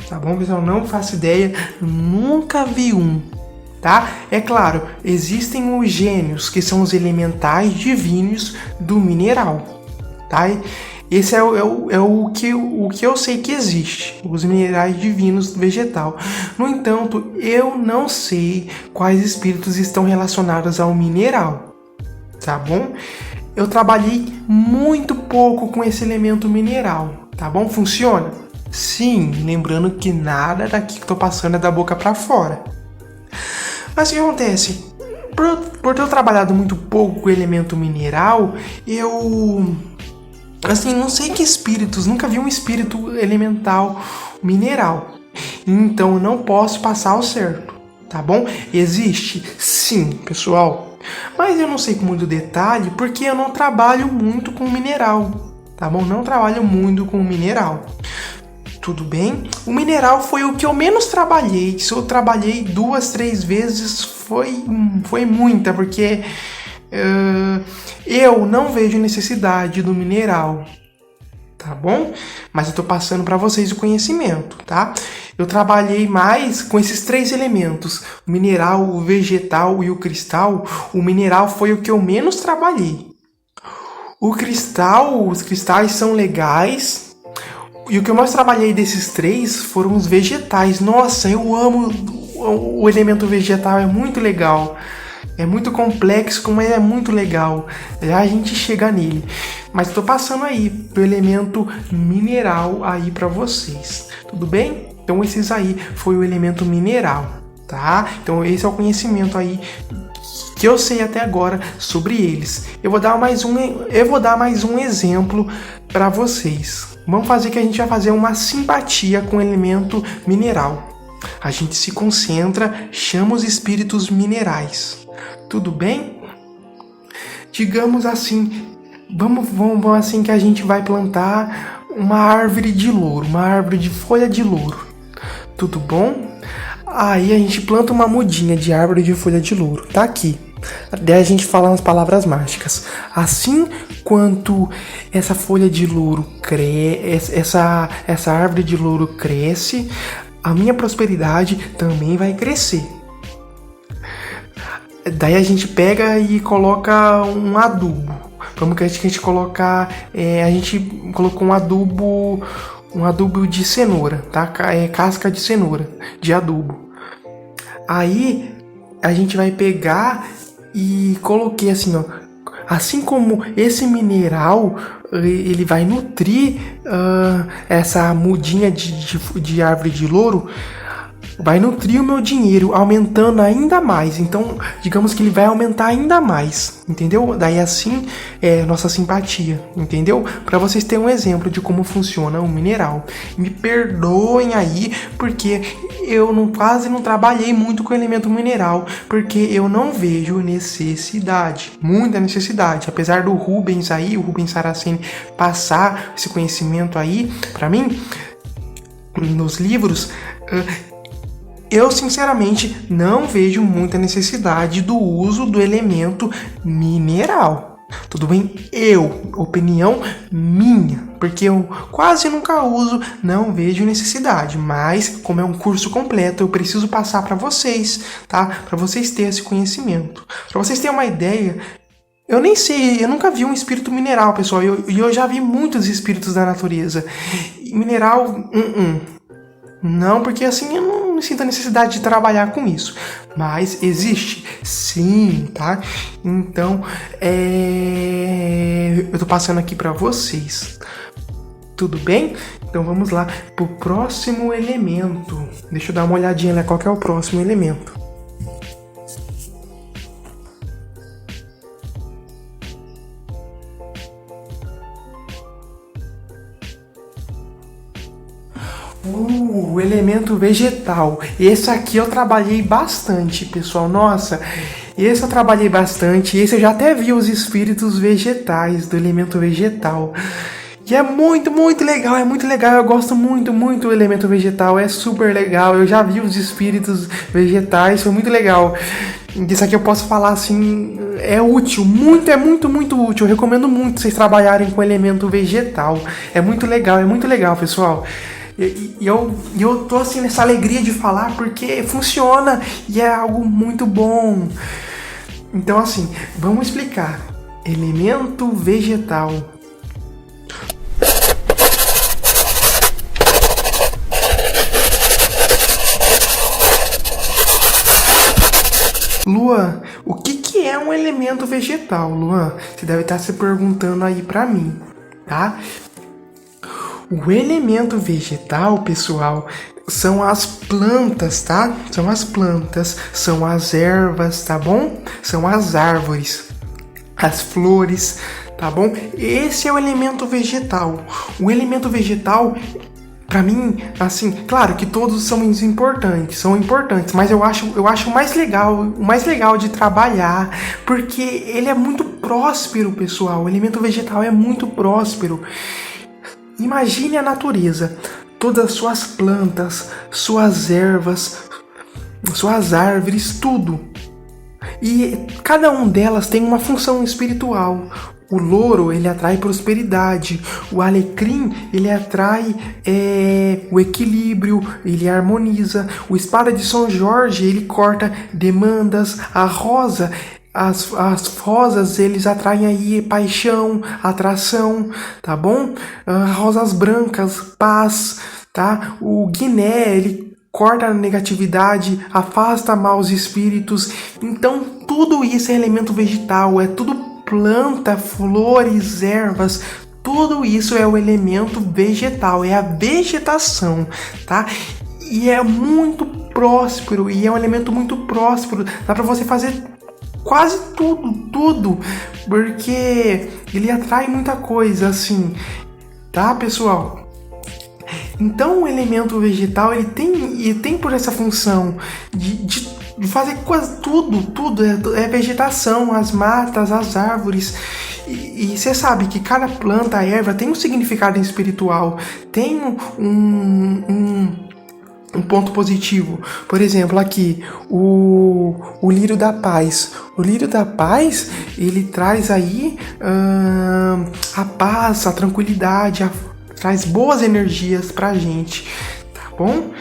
tá bom, pessoal? Não faço ideia, nunca vi um, tá? É claro, existem os gênios, que são os elementais divinos do mineral, tá? Esse é o que eu sei que existe, os minerais divinos do vegetal. No entanto, eu não sei quais espíritos estão relacionados ao mineral, tá bom? Eu trabalhei muito pouco com esse elemento mineral, tá bom? Funciona? Sim, lembrando que nada daqui que eu tô passando é da boca para fora. Mas o que acontece? Por ter trabalhado muito pouco com o elemento mineral, não sei que espíritos, nunca vi um espírito elemental mineral. Então eu não posso passar ao certo, tá bom? Existe? Sim, pessoal. Mas eu não sei com muito detalhe porque eu não trabalho muito com mineral, tá bom? Não trabalho muito com mineral. Tudo bem? O mineral foi o que eu menos trabalhei. Se eu trabalhei 2, 3 vezes, foi muita, porque eu não vejo necessidade do mineral, tá bom? Mas eu tô passando para vocês o conhecimento, tá? Eu trabalhei mais com esses 3 elementos, o mineral, o vegetal e o cristal. O mineral foi o que eu menos trabalhei. Os cristais são legais. E o que eu mais trabalhei desses 3 foram os vegetais. Nossa, eu amo o elemento vegetal, é muito legal. É muito complexo, mas é muito legal. Já a gente chega nele. Mas tô passando aí pro elemento mineral aí para vocês. Tudo bem? Então esses aí foi o elemento mineral, tá? Então esse é o conhecimento aí que eu sei até agora sobre eles. Eu vou dar mais um exemplo para vocês. Vamos fazer que a gente vai fazer uma simpatia com o elemento mineral. A gente se concentra, chama os espíritos minerais. Tudo bem? Digamos assim, vamos assim que a gente vai plantar uma árvore de louro, uma árvore de folha de louro. Tudo bom? Aí a gente planta uma mudinha de árvore de folha de louro. Tá aqui. Daí a gente fala umas palavras mágicas. Assim quanto essa folha de louro essa árvore de louro cresce, a minha prosperidade também vai crescer. Daí a gente pega e coloca um adubo. Vamos que a gente colocar. A gente colocou um adubo de cenoura, tá? Casca de cenoura, de adubo. Aí a gente vai pegar e coloquei assim, ó. Assim como esse mineral, ele vai nutrir essa mudinha de árvore de louro, vai nutrir o meu dinheiro, aumentando ainda mais. Então, digamos que ele vai aumentar ainda mais, entendeu? Daí assim nossa simpatia, entendeu? Para vocês terem um exemplo de como funciona o mineral. Me perdoem aí, porque eu quase não trabalhei muito com elemento mineral, porque eu não vejo necessidade, muita necessidade. Apesar do Rubens Saraceni, passar esse conhecimento aí para mim, nos livros, eu, sinceramente, não vejo muita necessidade do uso do elemento mineral. Tudo bem? Opinião minha, porque eu quase nunca uso, não vejo necessidade. Mas, como é um curso completo, eu preciso passar para vocês, tá? Para vocês terem esse conhecimento. Para vocês terem uma ideia, eu nem sei, eu nunca vi um espírito mineral, pessoal. E eu já vi muitos espíritos da natureza. Mineral, não, porque assim eu não sinto a necessidade de trabalhar com isso. Mas existe? Sim, tá? Então, eu tô passando aqui para vocês. Tudo bem? Então vamos lá pro próximo elemento. Deixa eu dar uma olhadinha lá qual que é o próximo elemento. O elemento vegetal. Esse aqui eu trabalhei bastante, pessoal. Nossa, esse eu trabalhei bastante. Esse eu já até vi os espíritos vegetais, do elemento vegetal. E é muito, muito legal, é muito legal. Eu gosto muito, muito do elemento vegetal. É super legal. Eu já vi os espíritos vegetais, foi muito legal. Isso aqui eu posso falar assim, é útil, é muito, muito útil. Eu recomendo muito vocês trabalharem com elemento vegetal. É muito legal, pessoal. E eu tô assim nessa alegria de falar porque funciona e é algo muito bom. Então assim, vamos explicar. Elemento vegetal. Luan, o que é um elemento vegetal, Luan? Você deve estar se perguntando aí pra mim, tá? O elemento vegetal, pessoal, são as plantas, tá? São as plantas, são as ervas, tá bom? São as árvores, as flores, tá bom? Esse é o elemento vegetal. O elemento vegetal, pra mim, assim, claro que todos são importantes, mas eu acho o mais legal de trabalhar, porque ele é muito próspero, pessoal. O elemento vegetal é muito próspero. Imagine a natureza, todas as suas plantas, suas ervas, suas árvores, tudo. E cada uma delas tem uma função espiritual. O louro, ele atrai prosperidade. O alecrim, ele atrai o equilíbrio, ele harmoniza. O espada de São Jorge, ele corta demandas. A rosa, as rosas, eles atraem aí paixão, atração, tá bom? Rosas brancas, paz, tá? O guiné, ele corta a negatividade, afasta maus espíritos. Então, tudo isso é elemento vegetal, é tudo planta, flores, ervas. Tudo isso é o elemento vegetal, é a vegetação, tá? E é muito próspero, e é um elemento muito próspero. Dá pra você fazer quase tudo, porque ele atrai muita coisa, assim, tá, pessoal? Então o elemento vegetal, ele tem por essa função de fazer quase tudo, é vegetação, as matas, as árvores. E você sabe que cada planta, erva, tem um significado espiritual, tem um ponto positivo. Por exemplo, aqui, o lírio da paz. O lírio da paz, ele traz aí a paz, a tranquilidade, traz boas energias pra gente, tá bom?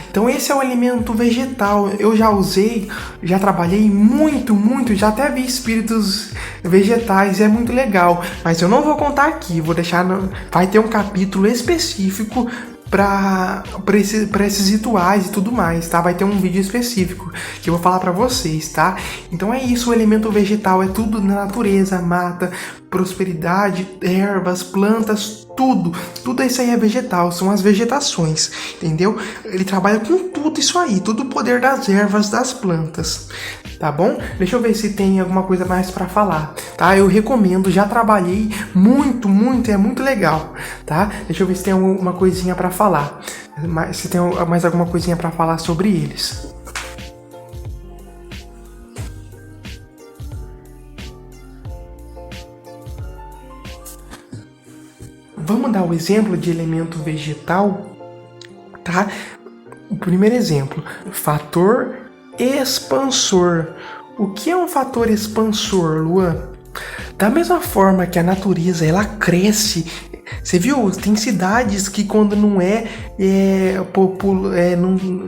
Então esse é o elemento vegetal. Eu já usei, já trabalhei muito, já até vi espíritos vegetais e é muito legal. Mas eu não vou contar aqui, vou deixar, vai ter um capítulo específico para esses rituais e tudo mais, tá? Vai ter um vídeo específico que eu vou falar para vocês, tá? Então é isso, o elemento vegetal é tudo na natureza, mata, prosperidade, ervas, plantas, tudo isso aí é vegetal, são as vegetações, entendeu? Ele trabalha com tudo isso aí, todo o poder das ervas, das plantas, tá bom? Deixa eu ver se tem alguma coisa mais para falar, tá? Eu recomendo, já trabalhei muito, é muito legal, tá? Deixa eu ver se tem alguma coisinha para falar, se tem mais alguma coisinha para falar sobre eles. Vamos dar o exemplo de elemento vegetal, tá? O primeiro exemplo, fator expansor. O que é um fator expansor, Luan? Da mesma forma que a natureza, ela cresce. Você viu? Tem cidades que quando não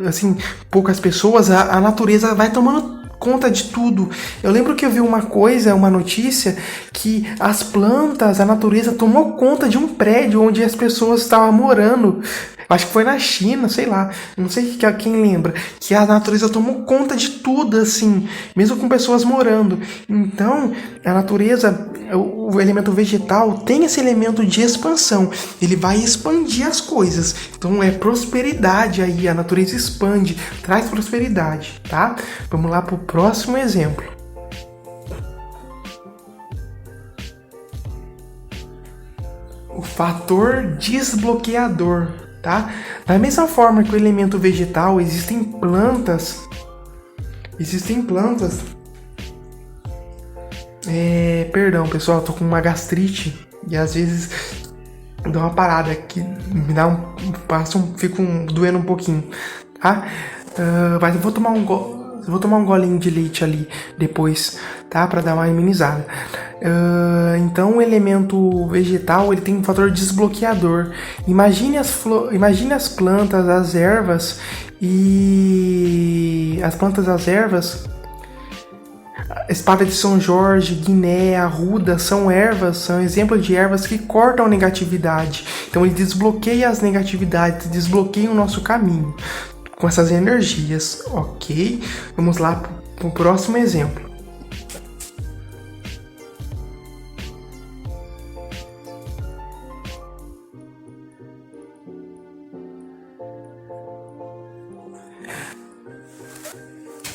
assim, poucas pessoas, a natureza vai tomando conta de tudo. Eu lembro que eu vi uma notícia que as plantas, a natureza tomou conta de um prédio onde as pessoas estavam morando. Acho que foi na China, sei lá, não sei quem lembra, que a natureza tomou conta de tudo, assim, mesmo com pessoas morando. Então, a natureza, o elemento vegetal tem esse elemento de expansão, ele vai expandir as coisas. Então, é prosperidade aí, a natureza expande, traz prosperidade, tá? Vamos lá pro próximo exemplo. O fator desbloqueador. Tá? Da mesma forma que o elemento vegetal, existem plantas. Perdão, pessoal, tô com uma gastrite e às vezes dá uma parada que me dá fico doendo um pouquinho, tá? Mas eu vou tomar um golinho de leite ali depois, tá? Pra dar uma imunizada. Então o elemento vegetal, ele tem um fator desbloqueador. Imagine as plantas, as ervas espada de São Jorge, guiné, arruda, são exemplos de ervas que cortam a negatividade. Então ele desbloqueia as negatividades, desbloqueia o nosso caminho com essas energias, ok? Vamos lá para o próximo exemplo.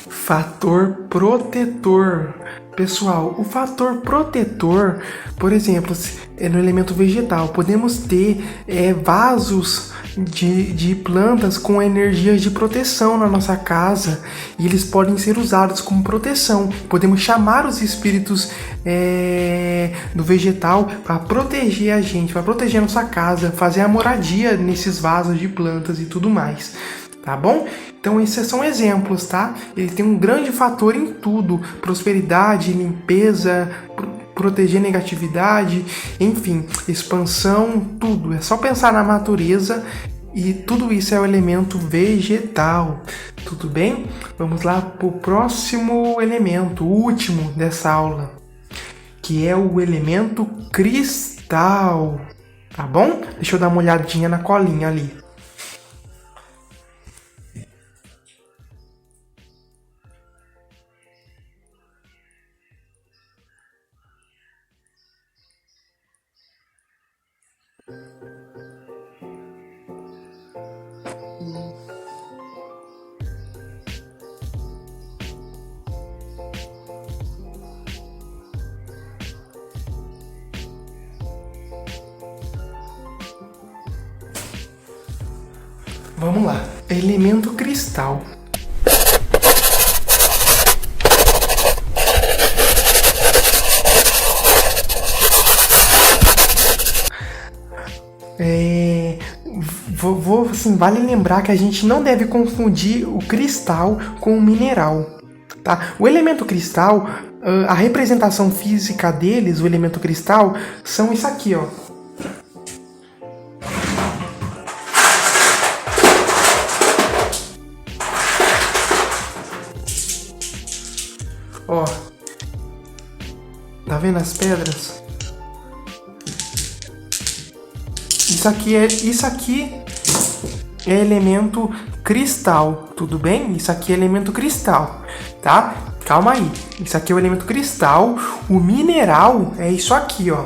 Fator protetor. Pessoal, o fator protetor, por exemplo, no elemento vegetal, podemos ter vasos de plantas com energias de proteção na nossa casa e eles podem ser usados como proteção. Podemos chamar os espíritos do vegetal para proteger a gente, para proteger a nossa casa, fazer a moradia nesses vasos de plantas e tudo mais. Tá bom? Então esses são exemplos, tá? Ele tem um grande fator em tudo: prosperidade, limpeza, proteger negatividade, enfim, expansão, tudo. É só pensar na natureza e tudo isso é o elemento vegetal. Tudo bem? Vamos lá para o próximo elemento, o último dessa aula, que é o elemento cristal. Tá bom? Deixa eu dar uma olhadinha na colinha ali. Vamos lá. Elemento cristal. assim, vale lembrar que a gente não deve confundir o cristal com o mineral, tá? O elemento cristal, a representação física deles, o elemento cristal, são isso aqui, ó. Ó, tá vendo as pedras? Isso aqui é elemento cristal, tudo bem? Isso aqui é elemento cristal, tá? Calma aí. Isso aqui é o elemento cristal. O mineral é isso aqui, ó.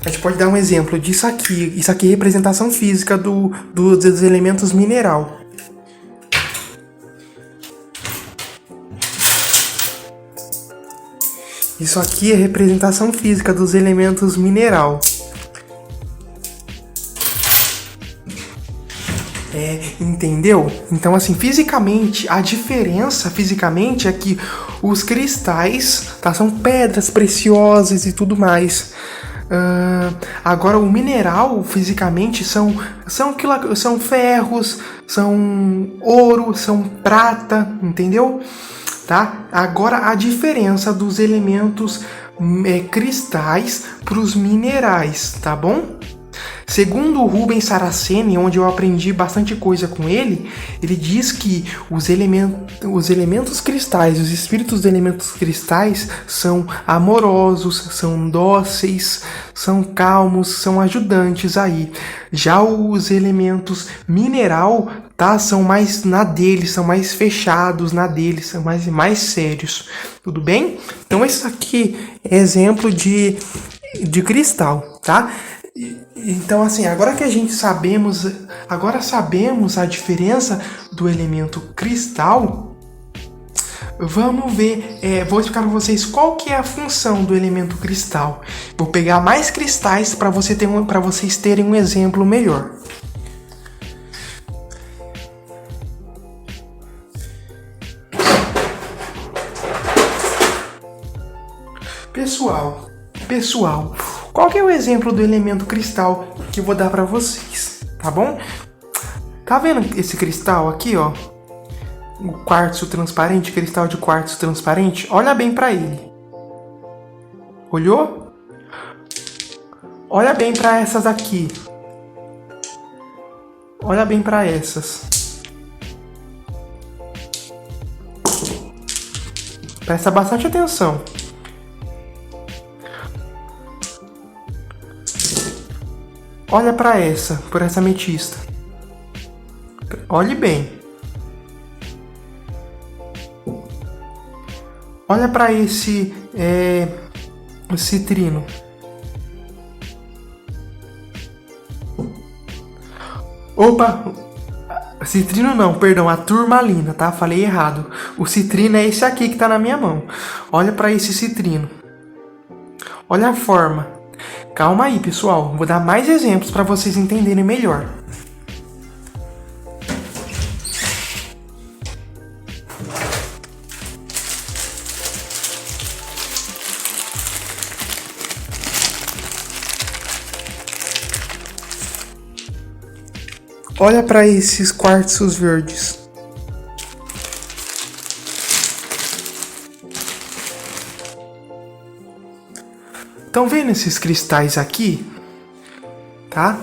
A gente pode dar um exemplo disso aqui. Isso aqui é representação física dos elementos mineral. Isso aqui é representação física dos elementos mineral. Entendeu? Então, assim, fisicamente, a diferença fisicamente é que os cristais, tá, são pedras preciosas e tudo mais. Agora, o mineral, fisicamente, são ferros, são ouro, são prata, entendeu? Tá? Agora, a diferença dos elementos cristais para os minerais, tá bom? Segundo o Rubens Saraceni, onde eu aprendi bastante coisa com ele, ele diz que os elementos cristais, os espíritos dos elementos cristais são amorosos, são dóceis, são calmos, são ajudantes aí. Já os elementos mineral, tá, são mais na deles, são mais fechados na deles, são mais sérios. Tudo bem? Então esse aqui é exemplo de cristal, tá? Então, assim, agora sabemos a diferença do elemento cristal, vamos ver, vou explicar para vocês qual que é a função do elemento cristal. Vou pegar mais cristais para vocês terem um exemplo melhor. Pessoal, qual que é o exemplo do elemento cristal que eu vou dar para vocês, tá bom? Tá vendo esse cristal aqui, ó? O quartzo transparente, cristal de quartzo transparente? Olha bem para ele. Olhou? Olha bem para essas aqui. Olha bem para essas. Presta bastante atenção. Olha para por essa ametista. Olhe bem. Olha para esse citrino. Opa, citrino não, perdão, a turmalina, tá? Falei errado. O citrino é esse aqui que tá na minha mão. Olha para esse citrino. Olha a forma. Calma aí, pessoal. Vou dar mais exemplos para vocês entenderem melhor. Olha para esses quartzos verdes. Estão vendo esses cristais aqui? Tá?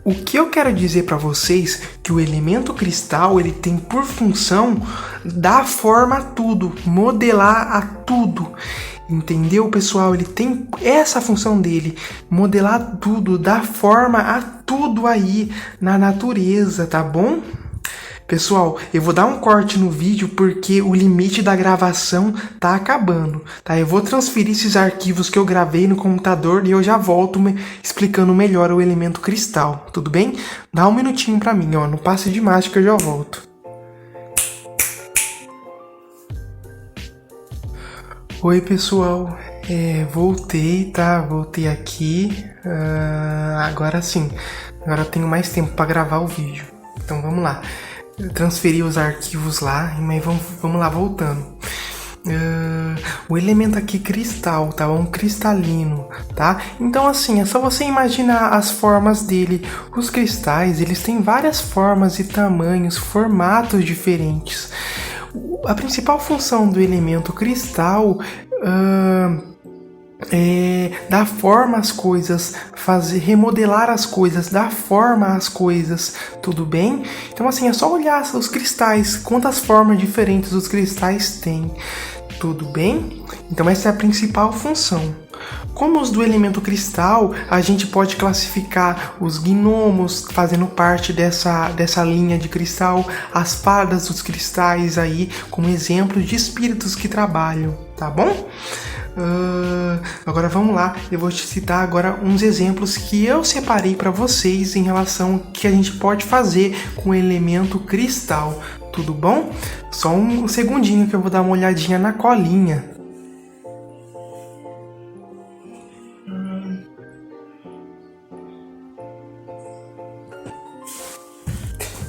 O que eu quero dizer para vocês é que o elemento cristal, ele tem por função dar forma a tudo, modelar a tudo. Entendeu, pessoal? Ele tem essa função dele, modelar tudo, dar forma a tudo aí na natureza, tá bom? Pessoal, eu vou dar um corte no vídeo porque o limite da gravação tá acabando, tá? Eu vou transferir esses arquivos que eu gravei no computador e eu já volto explicando melhor o elemento cristal, tudo bem? Dá um minutinho pra mim, ó, no passe de mágica eu já volto. Oi, pessoal, voltei, tá? Voltei aqui, agora sim, agora eu tenho mais tempo pra gravar o vídeo, então vamos lá. Transferi os arquivos lá, mas vamos lá, voltando. O elemento aqui cristal, tá? Um cristalino, tá? Então assim, é só você imaginar as formas dele. Os cristais, eles têm várias formas e tamanhos, formatos diferentes. A principal função do elemento cristal é dar forma às coisas, remodelar as coisas, dar forma às coisas, tudo bem? Então assim, é só olhar os cristais, quantas formas diferentes os cristais têm, tudo bem? Então essa é a principal função. Como os do elemento cristal, a gente pode classificar os gnomos fazendo parte dessa linha de cristal, as fadas dos cristais aí, como exemplos de espíritos que trabalham, tá bom? Agora vamos lá, eu vou te citar agora uns exemplos que eu separei para vocês em relação ao que a gente pode fazer com o elemento cristal, tudo bom? Só um segundinho que eu vou dar uma olhadinha na colinha.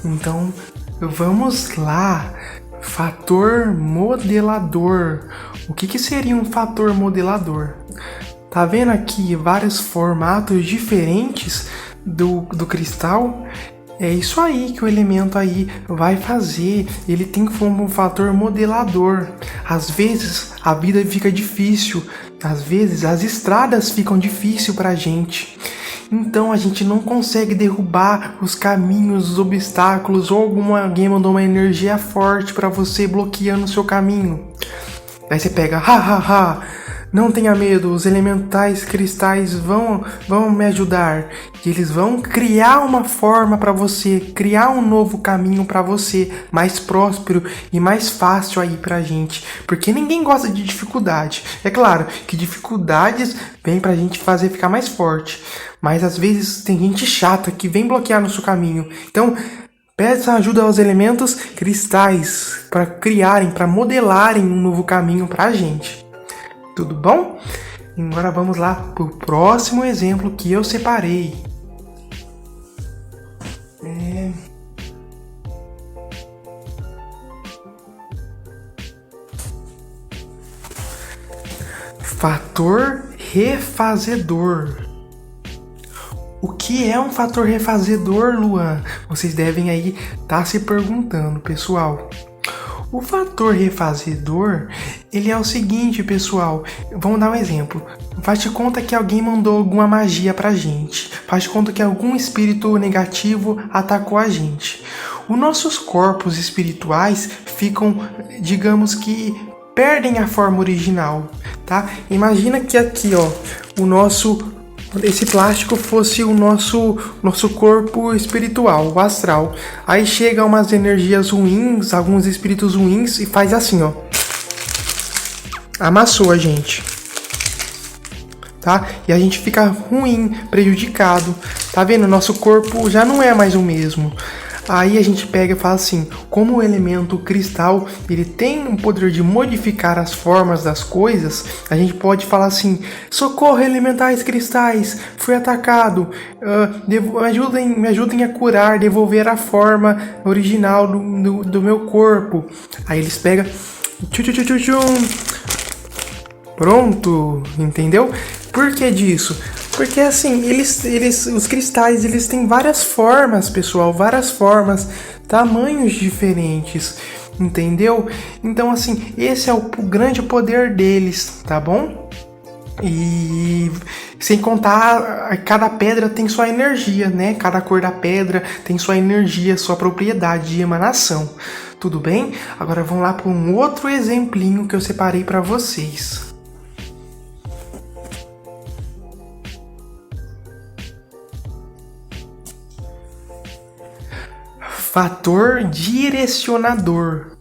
Então, vamos lá. Fator modelador. O que seria um fator modelador? Tá vendo aqui vários formatos diferentes do cristal? É isso aí que o elemento aí vai fazer. Ele tem como um fator modelador. Às vezes a vida fica difícil. Às vezes as estradas ficam difíceis pra gente. Então a gente não consegue derrubar os caminhos, os obstáculos, ou alguém mandou uma energia forte para você bloqueando o seu caminho. Aí você pega, não tenha medo, os elementais cristais vão me ajudar. E eles vão criar uma forma para você, criar um novo caminho para você, mais próspero e mais fácil aí pra gente. Porque ninguém gosta de dificuldade. É claro que dificuldades vêm pra gente fazer ficar mais forte. Mas às vezes tem gente chata que vem bloquear no seu caminho. Então, peça ajuda aos elementos cristais para criarem, para modelarem um novo caminho pra gente. Tudo bom? Agora vamos lá para o próximo exemplo que eu separei. Fator refazedor. O que é um fator refazedor, Luan? Vocês devem aí estar se perguntando, pessoal. O fator refazedor, ele é o seguinte, pessoal. Vamos dar um exemplo. Faz de conta que alguém mandou alguma magia pra gente. Faz de conta que algum espírito negativo atacou a gente. Os nossos corpos espirituais ficam, digamos que, perdem a forma original, tá? Imagina que aqui, ó, esse plástico fosse o nosso corpo espiritual, o astral. Aí chegam umas energias ruins, alguns espíritos ruins e faz assim, ó. Amassou a gente. Tá? E a gente fica ruim, prejudicado. Tá vendo? Nosso corpo já não é mais o mesmo. Aí a gente pega e fala assim, como o elemento cristal, ele tem um poder de modificar as formas das coisas, a gente pode falar assim, socorro elementais cristais, fui atacado, me ajudem a curar, devolver a forma original do meu corpo. Aí eles pegam, pronto, entendeu? Por que disso? Porque assim, os cristais, eles têm várias formas, pessoal, várias formas, tamanhos diferentes, entendeu? Então assim, esse é o grande poder deles, tá bom? E sem contar, cada pedra tem sua energia, né? Cada cor da pedra tem sua energia, sua propriedade de emanação. Tudo bem? Agora vamos lá para um outro exemplinho que eu separei para vocês. Fator direcionador.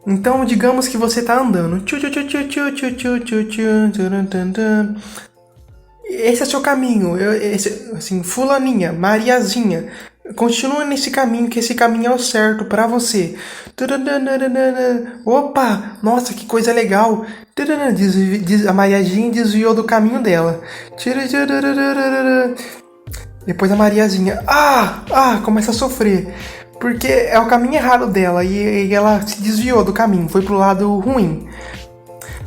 Então, digamos que você está andando. Esse é seu caminho. Assim, fulaninha, Mariazinha. Continua nesse caminho, que esse caminho é o certo para você. Opa, nossa, que coisa legal. A Mariazinha desviou do caminho dela. Depois a Mariazinha, começa a sofrer. Porque é o caminho errado dela e ela se desviou do caminho, foi pro lado ruim.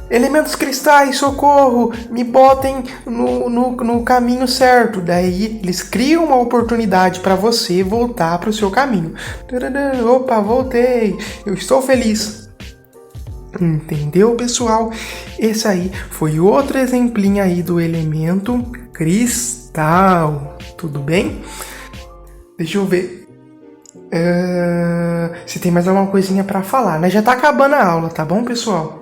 Elementos cristais, socorro, me botem no caminho certo. Daí eles criam uma oportunidade para você voltar para o seu caminho. Opa, voltei, eu estou feliz. Entendeu, pessoal? Esse aí foi outro exemplinho aí do elemento cristal. Tudo bem? Deixa eu ver se tem mais alguma coisinha para falar, né? Já tá acabando a aula, tá bom, pessoal?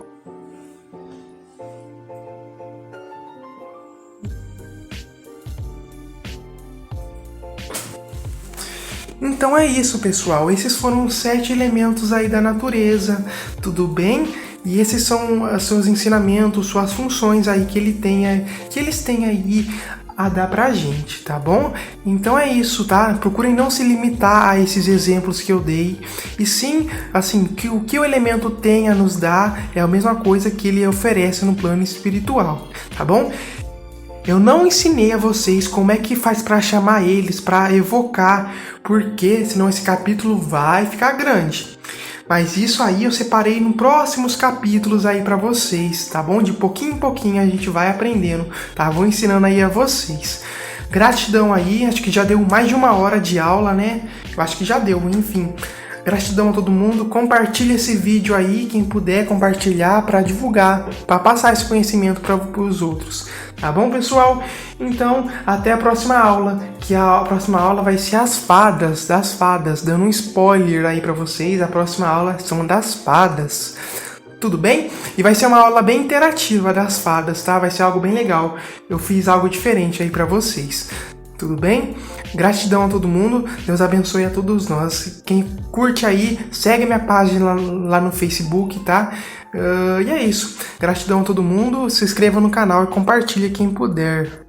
Então é isso, pessoal. Esses foram os 7 elementos aí da natureza, tudo bem? E esses são os seus ensinamentos, suas funções aí que eles têm aí a dar pra gente, tá bom? Então é isso, tá? Procurem não se limitar a esses exemplos que eu dei, e sim, assim, que o que o elemento tem a nos dar é a mesma coisa que ele oferece no plano espiritual, tá bom? Eu não ensinei a vocês como é que faz para chamar eles, para evocar, porque senão esse capítulo vai ficar grande. Mas isso aí eu separei nos próximos capítulos aí para vocês, tá bom? De pouquinho em pouquinho a gente vai aprendendo, tá? Vou ensinando aí a vocês. Gratidão aí, acho que já deu mais de 1 hora de aula, né? Eu acho que já deu, enfim. Gratidão a todo mundo, compartilha esse vídeo aí, quem puder compartilhar para divulgar, para passar esse conhecimento para os outros, tá bom, pessoal? Então, até a próxima aula, que a próxima aula vai ser das fadas, dando um spoiler aí para vocês, a próxima aula são das fadas, tudo bem? E vai ser uma aula bem interativa das fadas, tá? Vai ser algo bem legal, eu fiz algo diferente aí para vocês. Tudo bem? Gratidão a todo mundo. Deus abençoe a todos nós. Quem curte aí, segue minha página lá no Facebook, tá? E é isso. Gratidão a todo mundo. Se inscreva no canal e compartilhe quem puder.